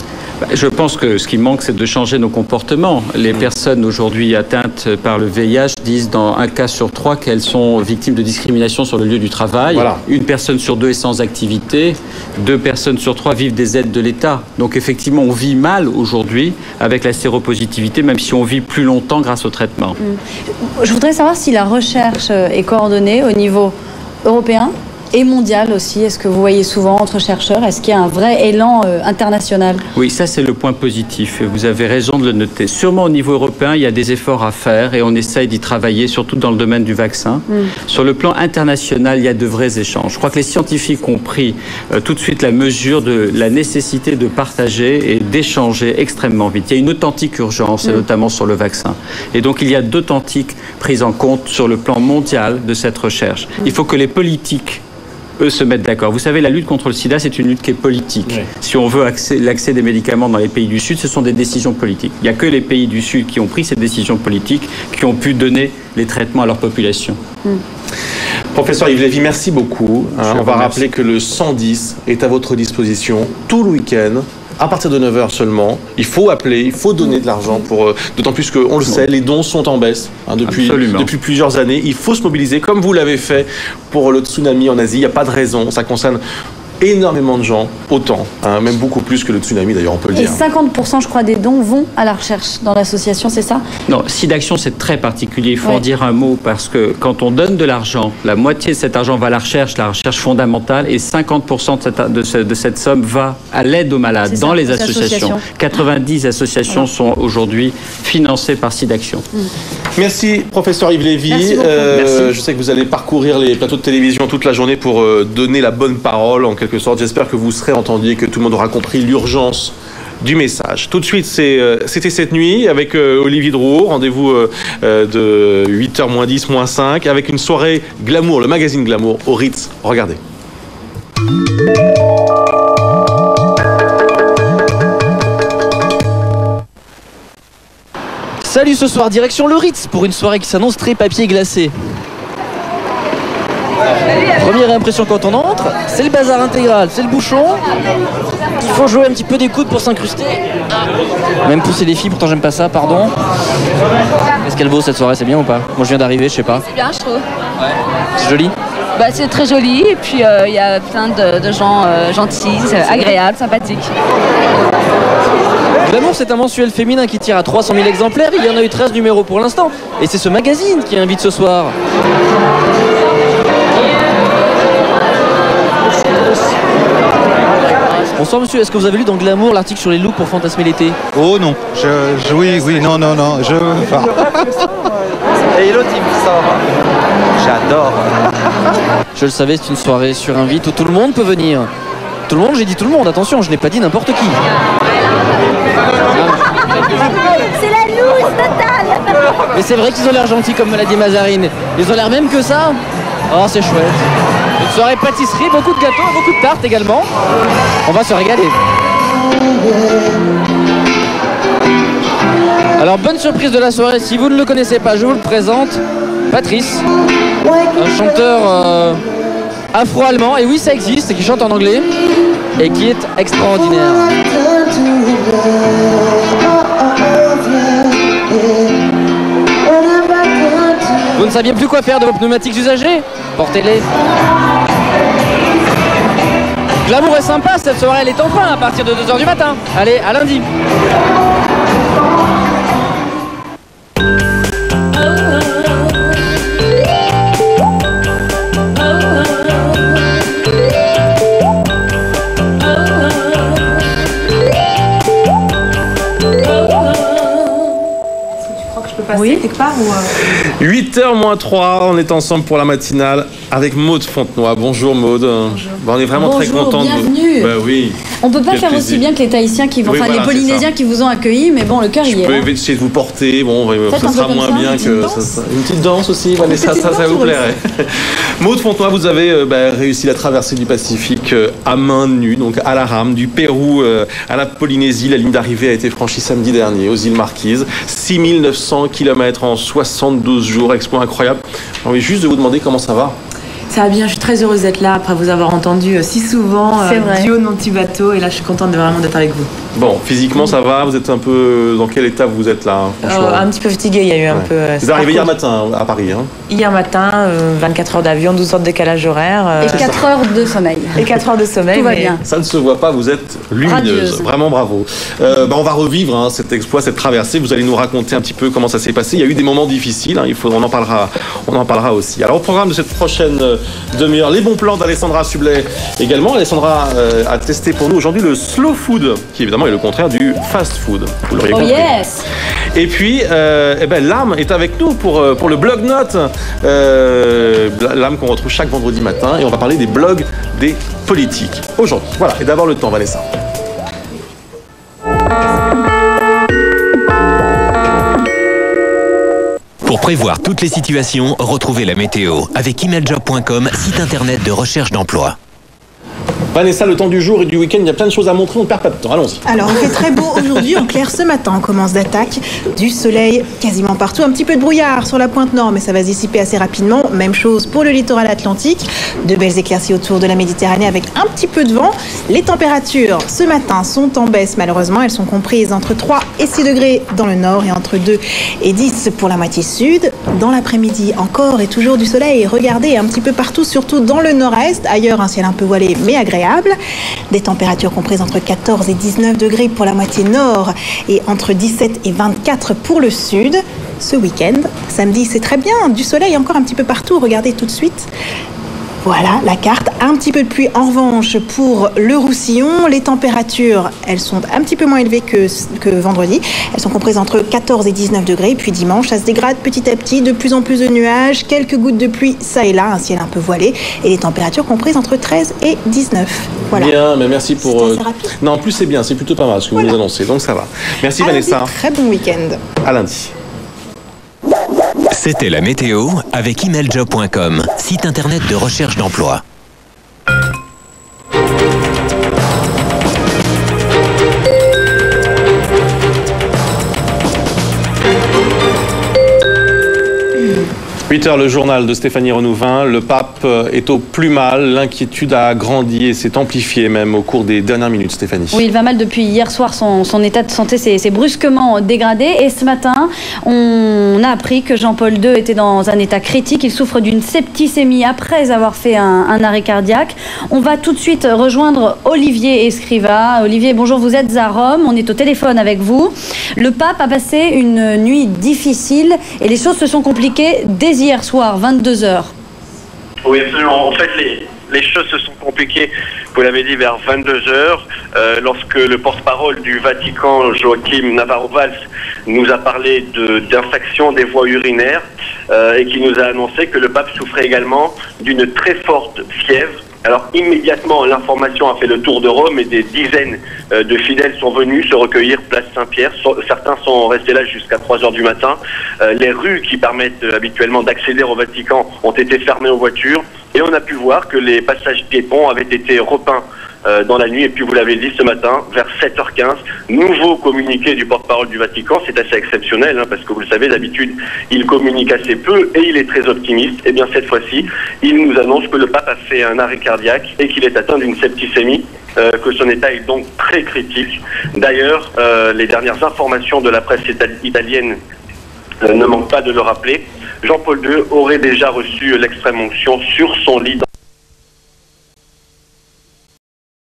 Je pense que ce qui manque, c'est de changer nos comportements. Les personnes aujourd'hui atteintes par le VIH disent dans un cas sur 3 qu'elles sont victimes de discrimination sur le lieu du travail. Voilà. Une personne sur 2 est sans activité. 2 personnes sur 3 vivent des aides de l'État. Donc effectivement, on vit mal aujourd'hui avec la séropositivité, même si on vit plus longtemps grâce au traitement. Je voudrais savoir si la recherche est coordonnée au niveau européen et mondial aussi. Est-ce que vous voyez souvent entre chercheurs, est-ce qu'il y a un vrai élan international? Oui, ça c'est le point positif. Vous avez raison de le noter. Sûrement au niveau européen, il y a des efforts à faire et on essaye d'y travailler, surtout dans le domaine du vaccin. Sur le plan international, il y a de vrais échanges. Je crois que les scientifiques ont pris tout de suite la mesure de la nécessité de partager et d'échanger extrêmement vite. Il y a une authentique urgence, et notamment sur le vaccin. Et donc il y a d'authentiques prises en compte sur le plan mondial de cette recherche. Il faut que les politiques eux se mettent d'accord. Vous savez, la lutte contre le sida, c'est une lutte qui est politique. Oui. Si on veut l'accès des médicaments dans les pays du Sud, ce sont des décisions politiques. Il n'y a que les pays du Sud qui ont pris ces décisions politiques, qui ont pu donner les traitements à leur population. Professeur Yves Lévy, merci beaucoup. On va rappeler que le 110 est à votre disposition tout le week-end. À partir de 9h seulement, il faut appeler, il faut donner de l'argent pour... D'autant plus qu'on le sait, les dons sont en baisse depuis plusieurs années. Il faut se mobiliser comme vous l'avez fait pour le tsunami en Asie. Il n'y a pas de raison. Ça concerne énormément de gens, autant, même beaucoup plus que le tsunami d'ailleurs, on peut le dire. Et 50% je crois des dons vont à la recherche dans l'association, c'est ça? Non, SIDAction c'est très particulier, il faut en dire un mot parce que quand on donne de l'argent, la moitié de cet argent va à la recherche fondamentale et 50% de cette somme va à l'aide aux malades dans les associations. 90 associations sont aujourd'hui financées par SIDAction. Merci professeur Yves Lévy. Je sais que vous allez parcourir les plateaux de télévision toute la journée pour donner la bonne parole en quelque sorte. J'espère que vous serez entendu et que tout le monde aura compris l'urgence du message. Tout de suite, c'était cette nuit avec Olivier Drouot, rendez-vous de 8h moins 10, moins 5, avec une soirée Glamour, le magazine Glamour au Ritz. Regardez. Salut, ce soir, direction le Ritz pour une soirée qui s'annonce très papier glacé. Première impression quand on entre, c'est le bazar intégral, c'est le bouchon. Il faut jouer un petit peu des coudes pour s'incruster. Même pousser des filles, pourtant j'aime pas ça, pardon. Est-ce qu'elle vaut cette soirée, c'est bien ou pas? Moi je viens d'arriver, je sais pas. C'est bien, je trouve. Ouais. C'est joli? Bah, c'est très joli et puis il y a plein de gens gentils, agréables, sympathiques. Glamour, c'est un mensuel féminin qui tire à 300 000 exemplaires. Il y en a eu 13 numéros pour l'instant. Et c'est ce magazine qui invite ce soir. Bonsoir monsieur, est-ce que vous avez lu dans Glamour l'article sur les looks pour fantasmer l'été? Oh non, oui, non, je veux pas. Et l'autre il me sort. J'adore. Je le savais, c'est une soirée sur invite où tout le monde peut venir. Tout le monde, j'ai dit tout le monde, attention, je n'ai pas dit n'importe qui. C'est la loose totale. Mais c'est vrai qu'ils ont l'air gentils comme me l'a dit Mazarine. Ils ont l'air même que ça. Oh, c'est chouette. Une soirée pâtisserie, beaucoup de gâteaux, beaucoup de tartes également. On va se régaler. Alors, bonne surprise de la soirée. Si vous ne le connaissez pas, je vous le présente. Patrice, un chanteur afro-allemand, et oui, ça existe, et qui chante en anglais, et qui est extraordinaire. Vous ne saviez plus quoi faire de vos pneumatiques usagés? Portez-les. Glamour est sympa, cette soirée elle est enfin à partir de 2h du matin. Allez, à lundi. Oui, quelque part ou 8h moins 3, on est ensemble pour la matinale avec Maude Fontenoy. Bonjour Maude. Bonjour, on est vraiment très content de vous. Bienvenue. Oui. On peut pas faire aussi bien que les Tahitiens qui vont, oui, enfin voilà, les Polynésiens qui vous ont accueillis, mais bon, le cœur y est. Je peux essayer de vous porter, bon, ça sera moins bien que ça. Une petite danse aussi, Vanessa, ça vous plairait. Maude Fontenoy, vous avez réussi la traversée du Pacifique à main nue, donc à la rame, du Pérou à la Polynésie. La ligne d'arrivée a été franchie samedi dernier aux îles Marquises. 6900 km km en 72 jours, exploit incroyable. J'ai envie juste de vous demander comment ça va. Ça va bien, je suis très heureuse d'être là après vous avoir entendu si souvent du haut de mon petit bateau et là je suis contente vraiment d'être avec vous. Bon, physiquement ça va, vous êtes un peu... Dans quel état vous êtes là un petit peu fatiguée, il y a eu un peu... Vous êtes arrivé hier matin à Paris Hier matin, 24 heures d'avion, 12 heures de décalage horaire. Et 4 heures de sommeil. Et 4 heures de sommeil. Tout va bien. Ça ne se voit pas, vous êtes lumineuse. Radieuse. Vraiment bravo. On va revivre cet exploit, cette traversée. Vous allez nous raconter un petit peu comment ça s'est passé. Il y a eu des moments difficiles, on en parlera aussi. Alors au programme de cette prochaine demi-heure, les bons plans d'Alessandra Sublet également. Alessandra a testé pour nous aujourd'hui le slow food, qui évidemment est le contraire du fast food. Vous l'auriez compris. Yes. Et puis, Lame est avec nous pour le blog note. Lame qu'on retrouve chaque vendredi matin et on va parler des blogs des politiques aujourd'hui. Voilà, et d'abord le temps, Vanessa. Pour prévoir toutes les situations, retrouvez la météo avec emailjob.com, site internet de recherche d'emploi. Vanessa, le temps du jour et du week-end, il y a plein de choses à montrer, on ne perd pas de temps. Allons-y. Alors, il fait très beau aujourd'hui, en clair ce matin. On commence d'attaque, du soleil quasiment partout. Un petit peu de brouillard sur la pointe nord, mais ça va se dissiper assez rapidement. Même chose pour le littoral atlantique. De belles éclaircies autour de la Méditerranée avec un petit peu de vent. Les températures, ce matin, sont en baisse malheureusement. Elles sont comprises entre 3 et 6 degrés dans le nord et entre 2 et 10 pour la moitié sud. Dans l'après-midi, encore et toujours du soleil. Regardez, un petit peu partout, surtout dans le nord-est. Ailleurs, un ciel un peu voilé, mais agréable. Des températures comprises entre 14 et 19 degrés pour la moitié nord et entre 17 et 24 pour le sud. Ce week-end, samedi, c'est très bien. Du soleil encore un petit peu partout. Regardez tout de suite. Voilà la carte. Un petit peu de pluie en revanche pour le Roussillon. Les températures, elles sont un petit peu moins élevées que vendredi. Elles sont comprises entre 14 et 19 degrés. Puis dimanche, ça se dégrade petit à petit. De plus en plus de nuages. Quelques gouttes de pluie, ça et là. Un ciel un peu voilé. Et les températures comprises entre 13 et 19. Voilà. Bien, mais merci pour... Non, en plus c'est bien. C'est plutôt pas mal ce que vous nous annoncez. Donc ça va. Merci Vanessa. Très bon week-end. À lundi. C'était la météo avec emailjob.com, site internet de recherche d'emploi. « 8h, le journal de Stéphanie Renouvin. Le pape est au plus mal. L'inquiétude a grandi et s'est amplifiée même au cours des dernières minutes, Stéphanie. Oui, il va mal depuis hier soir. Son état de santé s'est brusquement dégradé. Et ce matin, on a appris que Jean-Paul II était dans un état critique. Il souffre d'une septicémie après avoir fait un arrêt cardiaque. On va tout de suite rejoindre Olivier Escriva. Olivier, bonjour, vous êtes à Rome. On est au téléphone avec vous. Le pape a passé une nuit difficile et les choses se sont compliquées dès hier soir, 22h. Oui, absolument. En fait, les choses se sont compliquées, vous l'avez dit, vers 22h, lorsque le porte-parole du Vatican, Joachim Navarro-Valls, nous a parlé d'infection des voies urinaires et qui nous a annoncé que le pape souffrait également d'une très forte fièvre. Alors immédiatement, l'information a fait le tour de Rome et des dizaines de fidèles sont venus se recueillir place Saint-Pierre. Certains sont restés là jusqu'à 3h du matin. Les rues qui permettent habituellement d'accéder au Vatican ont été fermées aux voitures et on a pu voir que les passages piétons avaient été repeints dans la nuit. Et puis vous l'avez dit ce matin, vers 7h15, nouveau communiqué du porte-parole du Vatican. C'est assez exceptionnel parce que vous le savez, d'habitude il communique assez peu et il est très optimiste. Et bien cette fois-ci, il nous annonce que le pape a fait un arrêt cardiaque et qu'il est atteint d'une septicémie, que son état est donc très critique. D'ailleurs, les dernières informations de la presse italienne ne manquent pas de le rappeler. Jean-Paul II aurait déjà reçu l'extrême onction sur son lit